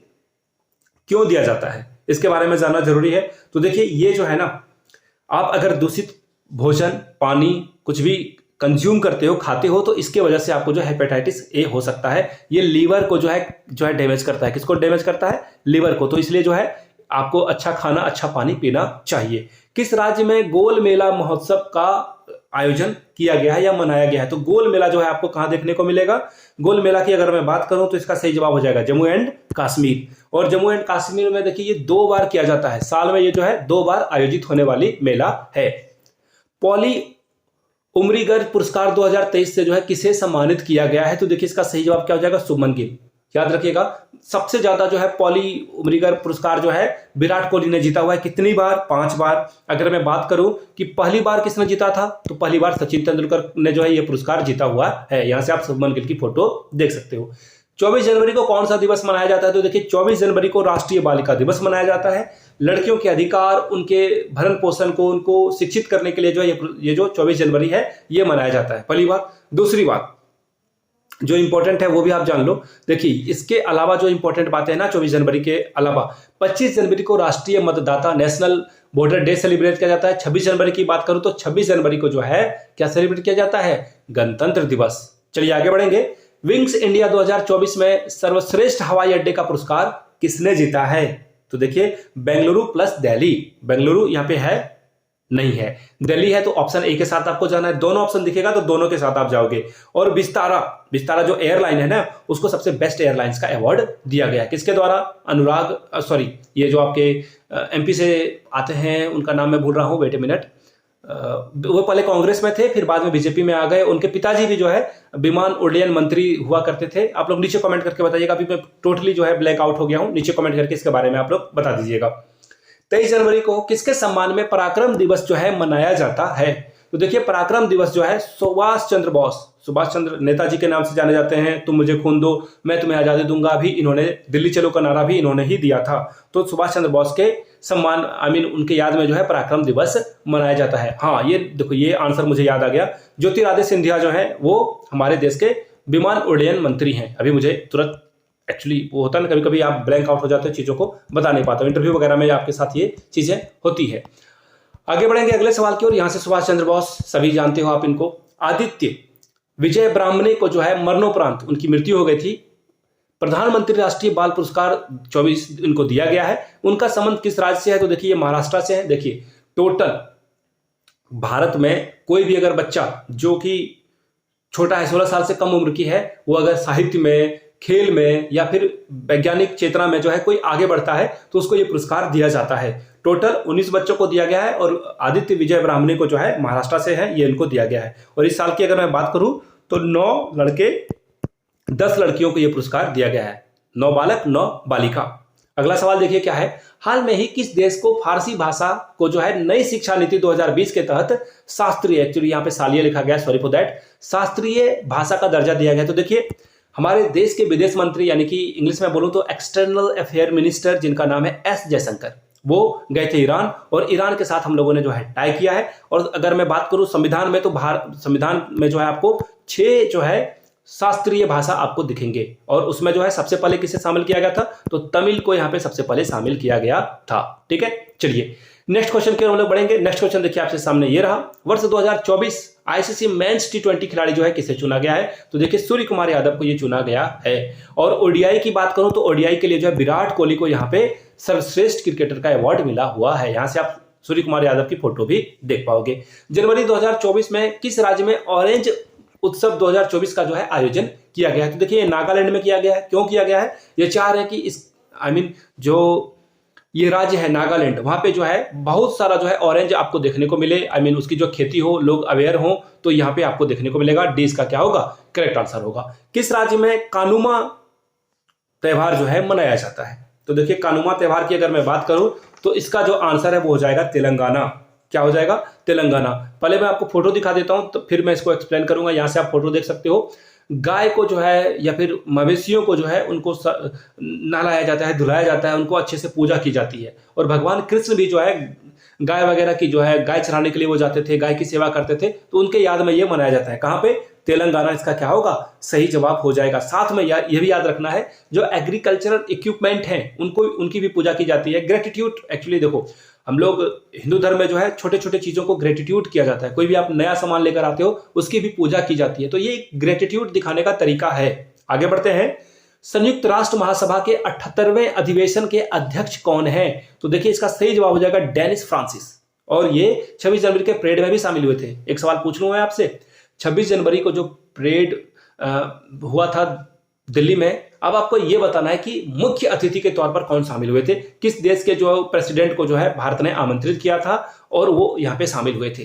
क्यों दिया जाता है, इसके बारे में जानना जरूरी है। तो देखिए, ये जो है ना, आप अगर दूषित भोजन, पानी कुछ भी कंज्यूम करते हो, खाते हो, तो इसके वजह से आपको जो हेपेटाइटिस ए हो सकता है। ये लीवर को जो है डैमेज करता है। किसको डैमेज करता है? लीवर को। तो इसलिए जो है आपको अच्छा खाना, अच्छा पानी पीना चाहिए। किस राज्य में गोल मेला महोत्सव का आयोजन किया गया है या मनाया गया है? तो गोल मेला जो है आपको कहां देखने को मिलेगा? गोल मेला की अगर मैं बात करूं तो इसका सही जवाब हो जाएगा जम्मू एंड कश्मीर। और जम्मू एंड कश्मीर में देखिए, ये 2 बार किया जाता है, साल में ये जो है 2 बार आयोजित होने वाली मेला है। पॉली उमरीगर पुरस्कार 2023 से जो है किसे सम्मानित किया गया है? तो देखिए, इसका सही जवाब क्या हो जाएगा? शुभमन गिल। याद रखिएगा, सबसे ज्यादा जो है पॉली उमरीगर पुरस्कार जो है विराट कोहली ने जीता हुआ है। कितनी बार? 5 बार। अगर मैं बात करूं कि पहली बार किसने जीता था, तो पहली बार सचिन तेंदुलकर ने जो है ये पुरस्कार जीता हुआ है। यहां से आप शुभमन गिल की फोटो देख सकते हो। 24 जनवरी को कौन सा दिवस मनाया जाता है? तो देखिए, 24 जनवरी को राष्ट्रीय बालिका दिवस मनाया जाता है। लड़कियों के अधिकार, उनके भरण पोषण को, उनको शिक्षित करने के लिए जो है ये जो 24 जनवरी है ये मनाया जाता है, पहली बात। दूसरी बात जो इंपॉर्टेंट है वो भी आप जान लो। देखिए, इसके अलावा जो इंपॉर्टेंट बातें हैं ना, 24 जनवरी के अलावा 25 जनवरी को राष्ट्रीय मतदाता नेशनल वोटर डे सेलिब्रेट किया जाता है। 26 जनवरी की बात करूं तो 26 जनवरी को जो है क्या सेलिब्रेट किया जाता है? गणतंत्र दिवस। चलिए आगे बढ़ेंगे। विंग्स इंडिया 2024 में सर्वश्रेष्ठ हवाई अड्डे का पुरस्कार किसने जीता है? तो देखिए, बेंगलुरु प्लस दिल्ली। बेंगलुरु यहां पे है नहीं है, दिल्ली है। तो ऑप्शन ए के साथ आपको जाना है। दोनों ऑप्शन दिखेगा तो दोनों के साथ आप जाओगे। और विस्तारा जो एयरलाइन है ना, उसको सबसे बेस्ट एयरलाइंस का अवार्ड दिया गया है। किसके द्वारा? ये जो आपके एमपी से आते हैं, उनका नाम मैं भूल रहा हूं, वेट ए मिनट। वो पहले कांग्रेस में थे, फिर बाद में बीजेपी में आ गए। उनके पिताजी भी जो है विमान उड्डयन मंत्री हुआ करते थे। आप लोग नीचे कमेंट करके बताइएगा। अभी मैं टोटली जो है ब्लैक आउट हो गया हूं। नीचे कमेंट करके इसके बारे में आप लोग बता दीजिएगा। 23 जनवरी को किसके सम्मान में पराक्रम दिवस जो है मनाया जाता है? तो देखिए, पराक्रम दिवस जो है सुभाष चंद्र नेताजी के नाम से जाने जाते हैं। तुम मुझे खून दो, मैं तुम्हें आजादी दूंगा, भी इन्होंने दिल्ली चलो का नारा भी इन्होंने ही दिया था। तो सुभाष चंद्र बोस के सम्मान, उनके याद में जो है पराक्रम दिवस मनाया जाता है। हाँ, ये देखो, ये आंसर मुझे याद आ गया। ज्योतिरादित्य सिंधिया जो है वो हमारे देश के विमान उड्डयन मंत्री हैं। अभी मुझे तुरंत, एक्चुअली वो होता है ना, कभी कभी आप ब्लैंक आउट हो जाते हो, चीज़ों को बता नहीं पाते हो। इंटरव्यू वगैरह में आपके साथ ये चीज़ें होती है। आगे बढ़ेंगे अगले सवाल की ओर। यहाँ से सुभाष चंद्र बोस सभी जानते हो आप इनको। आदित्य विजय ब्राह्मणे को जो है मरणोपरांत उनकी मृत्यु हो गई थी। प्रधानमंत्री राष्ट्रीय बाल पुरस्कार 24 इनको दिया गया है। उनका संबंध किस राज्य से है? तो देखिए, ये महाराष्ट्र से है। देखिए, टोटल भारत में कोई भी अगर बच्चा जो कि छोटा है, 16 साल से कम उम्र की है, वो अगर साहित्य में, खेल में या फिर वैज्ञानिक चेतना में जो है कोई आगे बढ़ता है तो उसको ये पुरस्कार दिया जाता है। टोटल 19 बच्चों को दिया गया है और आदित्य विजय ब्राह्मणे को जो है महाराष्ट्र से है, ये इनको दिया गया है। और इस साल की अगर मैं बात करूं तो 9 लड़के 10 लड़कियों को यह पुरस्कार दिया गया है। 9 बालक 9 बालिका। अगला सवाल देखिए क्या है। हाल में ही किस देश को फारसी भाषा को जो है नई शिक्षा नीति 2020 के तहत शास्त्रीय, एक्चुअली यहाँ पे सालिया लिखा गया, सॉरी फॉर दैट, शास्त्रीय भाषा का दर्जा दिया गया? तो देखिए, हमारे देश के विदेश मंत्री, यानी कि इंग्लिश में बोलूं तो एक्सटर्नल अफेयर मिनिस्टर, जिनका नाम है एस जयशंकर, वो गए थे ईरान, और ईरान के साथ हम लोगों ने जो है टाई किया है। और अगर मैं बात करूं संविधान में, तो संविधान में जो है आपको 6 जो है शास्त्रीय भाषा आपको दिखेंगे, और उसमें जो है सबसे पहले किसे शामिल किया गया था? तो तमिल को यहाँ पे सबसे पहले शामिल किया गया था। ठीक है, चलिए नेक्स्ट क्वेश्चन की ओर हम लोग बढ़ेंगे। नेक्स्ट क्वेश्चन देखिए आपके सामने ये रहा। वर्ष 2024 आईसीसी मेंस T20 खिलाड़ी जो है किसे चुना गया है? तो देखिए, सूर्य कुमार यादव को ये चुना गया है। और ओडीआई की बात करूं तो ओडीआई के लिए जो है विराट कोहली को यहाँ पे सर्वश्रेष्ठ क्रिकेटर का अवार्ड मिला हुआ है। यहाँ से आप सूर्य कुमार यादव की फोटो भी देख पाओगे। जनवरी 2024 में किस राज्य में ऑरेंज उत्सव 2024 का जो है आयोजन किया गया है? तो देखिए, नागालैंड में किया गया है। क्यों किया गया है? ये चाह रहे हैं कि इस जो ये राज्य है नागालैंड, वहां पे जो है बहुत सारा जो है ऑरेंज आपको देखने को मिले, उसकी जो खेती हो, लोग अवेयर हो, तो यहाँ पे आपको देखने को मिलेगा। डी इसका क्या होगा? करेक्ट आंसर होगा। किस राज्य में कानुमा त्योहार जो है मनाया जाता है? तो देखिए, कानुमा त्योहार की अगर मैं बात करूं तो इसका जो आंसर है वो हो जाएगा तेलंगाना। क्या हो जाएगा? तेलंगाना। पहले मैं आपको फोटो दिखा देता हूं, तो फिर मैं इसको एक्सप्लेन करूंगा। यहां से आप फोटो देख सकते हो। गाय को जो है या फिर मवेशियों को जो है उनको नहलाया जाता है, धुलाया जाता है, उनको अच्छे से पूजा की जाती है। और भगवान कृष्ण भी जो है गाय वगैरह की जो है गाय चराने के लिए वो जाते थे, गाय की सेवा करते थे, तो उनके याद में ये मनाया जाता है। कहाँ पे? तेलंगाना इसका क्या होगा? सही जवाब हो जाएगा। साथ में ये भी याद रखना है जो एग्रीकल्चरल इक्विपमेंट हैं उनको उनकी भी पूजा की जाती है। ग्रेटिट्यूड, एक्चुअली देखो हम लोग हिंदू धर्म में जो है छोटे छोटे चीजों को ग्रेटिट्यूड किया जाता है। कोई भी आप नया सामान लेकर आते हो उसकी भी पूजा की जाती है, तो ये ग्रेटिट्यूड दिखाने का तरीका है। आगे बढ़ते हैं। संयुक्त राष्ट्र महासभा के 78वें अधिवेशन के अध्यक्ष कौन है? तो देखिए इसका सही जवाब हो जाएगा डेनिस फ्रांसिस, और ये 26 जनवरी के परेड में भी शामिल हुए थे। एक सवाल पूछ लूं मैं आपसे, 26 जनवरी को जो परेड हुआ था दिल्ली में, अब आपको यह बताना है कि मुख्य अतिथि के तौर पर कौन शामिल हुए थे, किस देश के जो प्रेसिडेंट को जो है भारत ने आमंत्रित किया था और वो यहां पे शामिल हुए थे।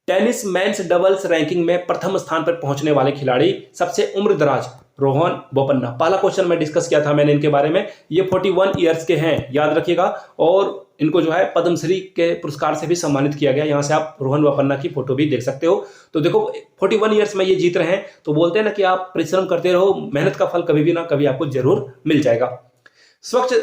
टेनिस मेंस डबल्स रैंकिंग में प्रथम स्थान पर पहुंचने वाले खिलाड़ी, सबसे उम्रदराज, रोहन बोपन्ना। पहला क्वेश्चन में डिस्कस किया था मैंने इनके बारे में, ये 41 ईयर्स के हैं, याद रखिएगा, और इनको जो है पद्मश्री के पुरस्कार से भी सम्मानित किया गया। यहां से आप रोहन बोपन्ना की फोटो भी देख सकते हो। तो देखो 41 ईयर्स में ये जीत रहे हैं, तो बोलते हैं ना कि आप परिश्रम करते रहो, मेहनत का फल कभी भी ना कभी आपको जरूर मिल जाएगा। स्वच्छ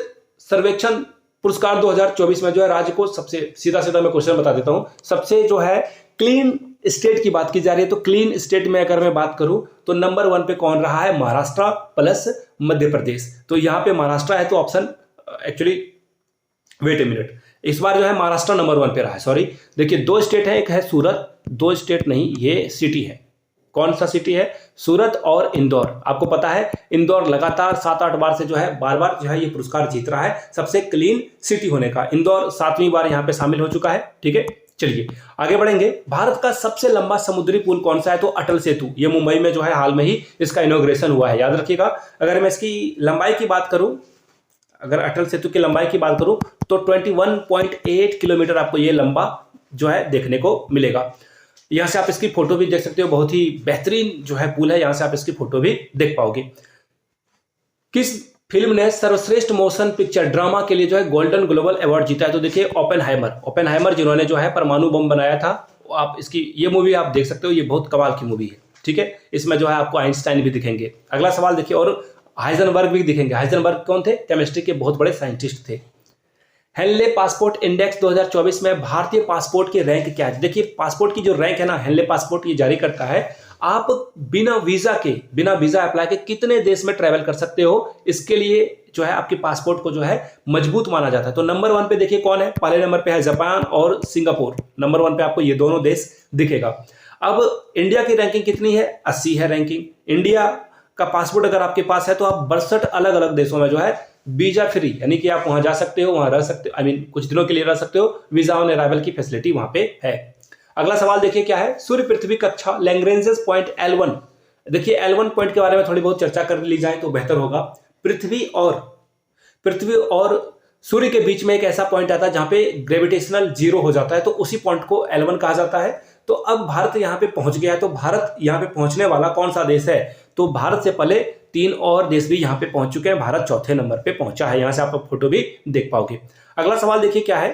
सर्वेक्षण पुरस्कार 2024 में जो है राज्य को सबसे सीधा मैं क्वेश्चन बता देता हूं, सबसे जो है क्लीन स्टेट की बात की जा रही है, तो क्लीन स्टेट में अगर मैं बात करूं तो नंबर 1 पे कौन रहा है? महाराष्ट्र प्लस मध्य प्रदेश। तो यहां पे महाराष्ट्र है, तो option actually wait a minute, इस बार जो है महाराष्ट्र नंबर 1 पे रहा है। सॉरी, देखिए 2 स्टेट है, एक है सूरत, 2 स्टेट नहीं, ये सिटी है। कौन सा सिटी है? सूरत और इंदौर। आपको पता है इंदौर लगातार 7-8 बार से जो है बार जो है ये पुरस्कार जीत रहा है सबसे क्लीन सिटी होने का। इंदौर 7वीं बार यहाँ पे शामिल हो चुका है। ठीक है, चलिए आगे बढ़ेंगे। भारत का सबसे लंबा समुद्री पुल कौन सा है? तो अटल सेतु। ये मुंबई में जो है हाल में ही इसका इनॉग्रेशन हुआ है, याद रखिएगा। अगर मैं इसकी लंबाई की बात करूं, अगर अटल सेतु की लंबाई की बात करूं तो 21.8 किलोमीटर आपको ये लंबा जो है देखने को मिलेगा। यहां से आप इसकी फोटो भी देख सकते हो, बहुत ही बेहतरीन जो है पुल है, यहां से आप इसकी फोटो भी देख पाओगे। किस फिल्म ने सर्वश्रेष्ठ मोशन पिक्चर ड्रामा के लिए जो है गोल्डन ग्लोबल अवार्ड जीता है? तो देखिए ओपेनहाइमर जिन्होंने जो है परमाणु बम बनाया था, आप इसकी ये मूवी आप देख सकते हो, ये बहुत कमाल की मूवी है। ठीक है, इसमें जो है आपको आइंस्टाइन भी दिखेंगे। अगला सवाल देखिए, और हाइजेनबर्ग भी दिखेंगे। हाइजेनबर्ग कौन थे? केमिस्ट्री के बहुत बड़े साइंटिस्ट थे। हेनले पासपोर्ट इंडेक्स 2024 में भारतीय पासपोर्ट की रैंक क्या है? देखिए पासपोर्ट की जो रैंक है ना, हेनले पासपोर्ट ये जारी करता है, आप बिना वीजा अप्लाई के कितने देश में ट्रैवल कर सकते हो, इसके लिए जो है आपके पासपोर्ट को जो है मजबूत माना जाता है। तो नंबर 1 पे देखिए कौन है? पहले नंबर पे है जापान और सिंगापुर। नंबर 1 पे आपको ये दोनों देश दिखेगा। अब इंडिया की रैंकिंग कितनी है? 80 है रैंकिंग। इंडिया का पासपोर्ट अगर आपके पास है तो आप 62 अलग अलग देशों में जो है वीजा फ्री, यानी कि आप वहां जा सकते हो, वहां रह सकते हो, कुछ दिनों के लिए रह सकते हो, वीजा ऑन अराइवल की फैसिलिटी वहां पे है। अगला सवाल देखिए क्या है? सूर्य पृथ्वी कक्षा लैग्रेंजेस पॉइंट L1। देखिए L1 पॉइंट के बारे में थोड़ी बहुत चर्चा कर ली जाए तो बेहतर होगा। पृथ्वी और सूर्य के बीच में एक ऐसा पॉइंट आता है जहां पे ग्रेविटेशनल जीरो हो जाता है, तो उसी पॉइंट को L1 कहा जाता है। तो अब भारत यहां पे पहुंच गया है, तो भारत यहां पे पहुंचने वाला कौन सा देश है? तो भारत से पहले 3 और देश भी यहां पे पहुंच चुके हैं, भारत चौथे नंबर पे पहुंचा है। यहां से आप फोटो भी देख पाओगे। अगला सवाल देखिए क्या है?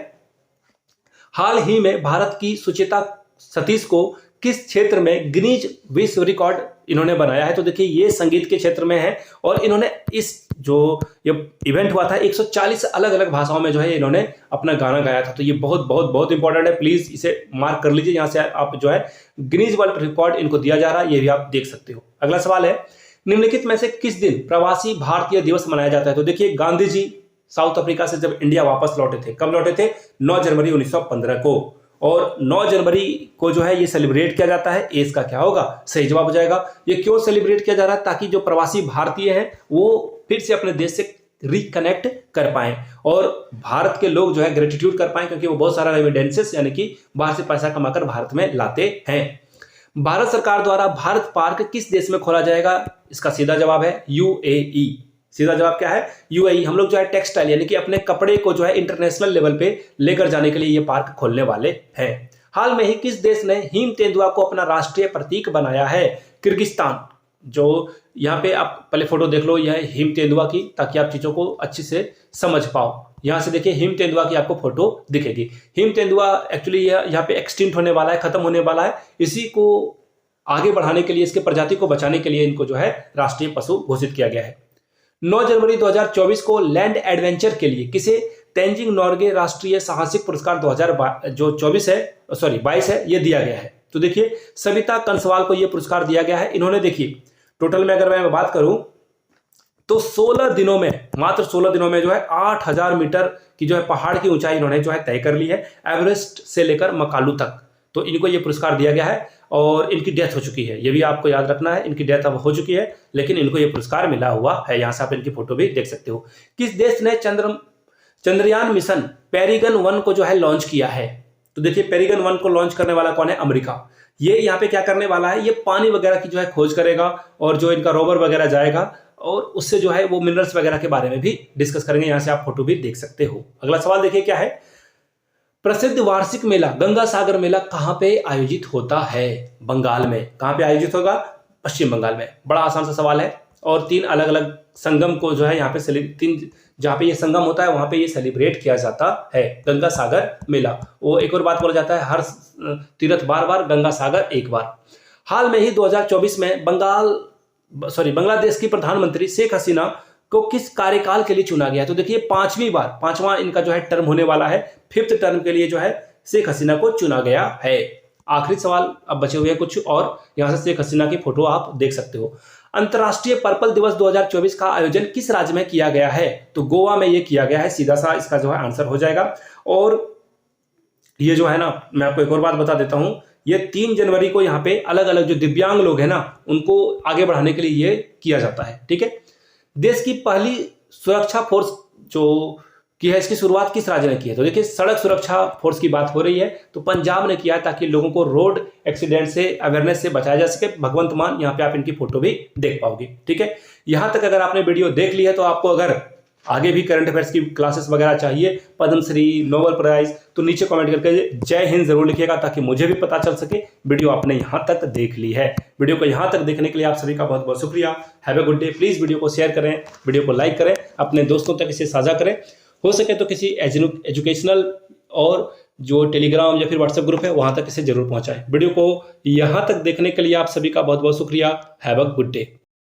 हाल ही में भारत की सुचिता सतीश को किस क्षेत्र में गिनीज विश्व रिकॉर्ड इन्होंने बनाया है? तो देखिए ये संगीत के क्षेत्र में है, और इन्होंने इस जो ये इवेंट हुआ था 140 अलग अलग भाषाओं में जो है इन्होंने अपना गाना गाया था। तो ये बहुत बहुत बहुत इंपॉर्टेंट है, प्लीज इसे मार्क कर लीजिए। यहां से आप जो है गिनीज वर्ल्ड रिकॉर्ड इनको दिया जा रहा है, ये भी आप देख सकते हो। अगला सवाल है, निम्नलिखित में से किस दिन प्रवासी भारतीय दिवस मनाया जाता है? तो देखिए गांधी जी साउथ अफ्रीका से जब इंडिया वापस लौटे थे, कब लौटे थे? 9 जनवरी 1915 को। और 9 जनवरी को जो है ये सेलिब्रेट किया जाता है। ए इसका क्या होगा? सही जवाब हो जाएगा। ये क्यों सेलिब्रेट किया जा रहा है? ताकि जो प्रवासी भारतीय हैं वो फिर से अपने देश से रिकनेक्ट कर पाएं और भारत के लोग जो है ग्रेटिट्यूड कर पाएं, क्योंकि वो बहुत सारा रेमिडेंसेस यानी कि बाहर से पैसा कमाकर भारत में लाते हैं। भारत सरकार द्वारा भारत पार्क किस देश में खोला जाएगा? इसका सीधा जवाब है UAE। सीधा जवाब क्या है? UAE। हम लोग जो है टेक्सटाइल यानी कि अपने कपड़े को जो है इंटरनेशनल लेवल पे लेकर जाने के लिए ये पार्क खोलने वाले हैं। हाल में ही किस देश ने हिम तेंदुआ को अपना राष्ट्रीय प्रतीक बनाया है? किर्गिस्तान। जो यहाँ पे आप पहले फोटो देख लो, यह है हिम तेंदुआ की, ताकि आप चीजों को अच्छे से समझ पाओ। यहां से देखिए हिम तेंदुआ की आपको फोटो दिखेगी। हिम तेंदुआ एक्चुअली यहाँ पे एक्सटिंक्ट होने वाला है, खत्म होने वाला है। इसी को आगे बढ़ाने के लिए, इसके प्रजाति को बचाने के लिए इनको जो है राष्ट्रीय पशु घोषित किया गया है। 9 जनवरी 2024 को लैंड एडवेंचर के लिए किसे तेंजिंग नोर्गे राष्ट्रीय साहसिक पुरस्कार 22 है ये दिया गया है। तो देखिए सविता कंसवाल को ये पुरस्कार दिया गया है। इन्होंने देखिए टोटल में अगर मैं बात करूं तो 16 दिनों में, मात्र 16 दिनों में जो है 8000 मीटर की जो है पहाड़ की ऊंचाई इन्होंने जो है तय कर ली है, एवरेस्ट से लेकर मकालू तक। तो इनको ये पुरस्कार दिया गया है और इनकी डेथ हो चुकी है, ये भी आपको याद रखना है। इनकी डेथ अब हो चुकी है लेकिन इनको ये पुरस्कार मिला हुआ है। यहां से आप इनकी फोटो भी देख सकते हो। किस देश ने चंद्रयान मिशन पेरिगन 1 को जो है लॉन्च किया है? तो देखिए पेरिगन 1 को लॉन्च करने वाला कौन है? अमेरिका। ये यहाँ पे क्या करने वाला है, ये पानी वगैरह की जो है खोज करेगा और जो इनका रोवर वगैरह जाएगा और उससे जो है वो मिनरल्स वगैरह के बारे में भी डिस्कस करेंगे। यहां से आप फोटो भी देख सकते हो। अगला सवाल देखिए क्या है, प्रसिद्ध वार्षिक मेला गंगा सागर मेला कहां पे आयोजित होता है? बंगाल में। कहां पे आयोजित होगा? पश्चिम बंगाल में। बड़ा आसान सा सवाल है और 3 अलग अलग संगम को जो है यहाँ पे 3 जहां पे ये संगम होता है वहां पे ये सेलिब्रेट किया जाता है, गंगा सागर मेला। वो एक और बात बोला जाता है, हर तीर्थ बार गंगा सागर एक बार। हाल में ही 2024 में बांग्लादेश की प्रधानमंत्री शेख हसीना को किस कार्यकाल के लिए चुना गया? तो देखिए पांचवा इनका जो है टर्म होने वाला है। 5th टर्म के लिए जो है शेख हसीना को चुना गया है। आखिरी सवाल अब बचे हुए हैं कुछ और, यहां से शेख हसीना की फोटो आप देख सकते हो। अंतर्राष्ट्रीय पर्पल दिवस 2024 का आयोजन किस राज्य में किया गया है? तो गोवा में ये किया गया है। सीधा सा इसका जो है आंसर हो जाएगा। और ये जो है ना, मैं आपको एक और बात बता देता हूं, ये 3 जनवरी को यहाँ पे अलग अलग जो दिव्यांग लोग हैं ना उनको आगे बढ़ाने के लिए ये किया जाता है। ठीक है। देश की पहली सुरक्षा फोर्स जो की है, इसकी शुरुआत किस राज्य ने की है? तो देखिए सड़क सुरक्षा फोर्स की बात हो रही है तो पंजाब ने किया है ताकि लोगों को रोड एक्सीडेंट से अवेयरनेस से बचाया जा सके। भगवंत मान, यहाँ पे आप इनकी फोटो भी देख पाओगे। ठीक है। यहां तक अगर आपने वीडियो देख ली है तो आपको अगर आगे भी करंट अफेयर्स की क्लासेस वगैरह चाहिए, पद्मश्री, नोबेल प्राइज, तो नीचे कमेंट करके जय हिंद जरूर लिखिएगा ताकि मुझे भी पता चल सके वीडियो आपने यहाँ तक देख ली है। वीडियो को यहाँ तक देखने के लिए आप सभी का बहुत बहुत शुक्रिया। Have a good day. Please video को शेयर करें, वीडियो को लाइक करें, अपने दोस्तों तक इसे साझा करें। हो सके तो किसी एजुकेशनल और जो टेलीग्राम या फिर व्हाट्सएप ग्रुप है वहां तक इसे जरूर पहुंचाएं। वीडियो को यहां तक देखने के लिए आप सभी का बहुत बहुत शुक्रिया। Have a good day.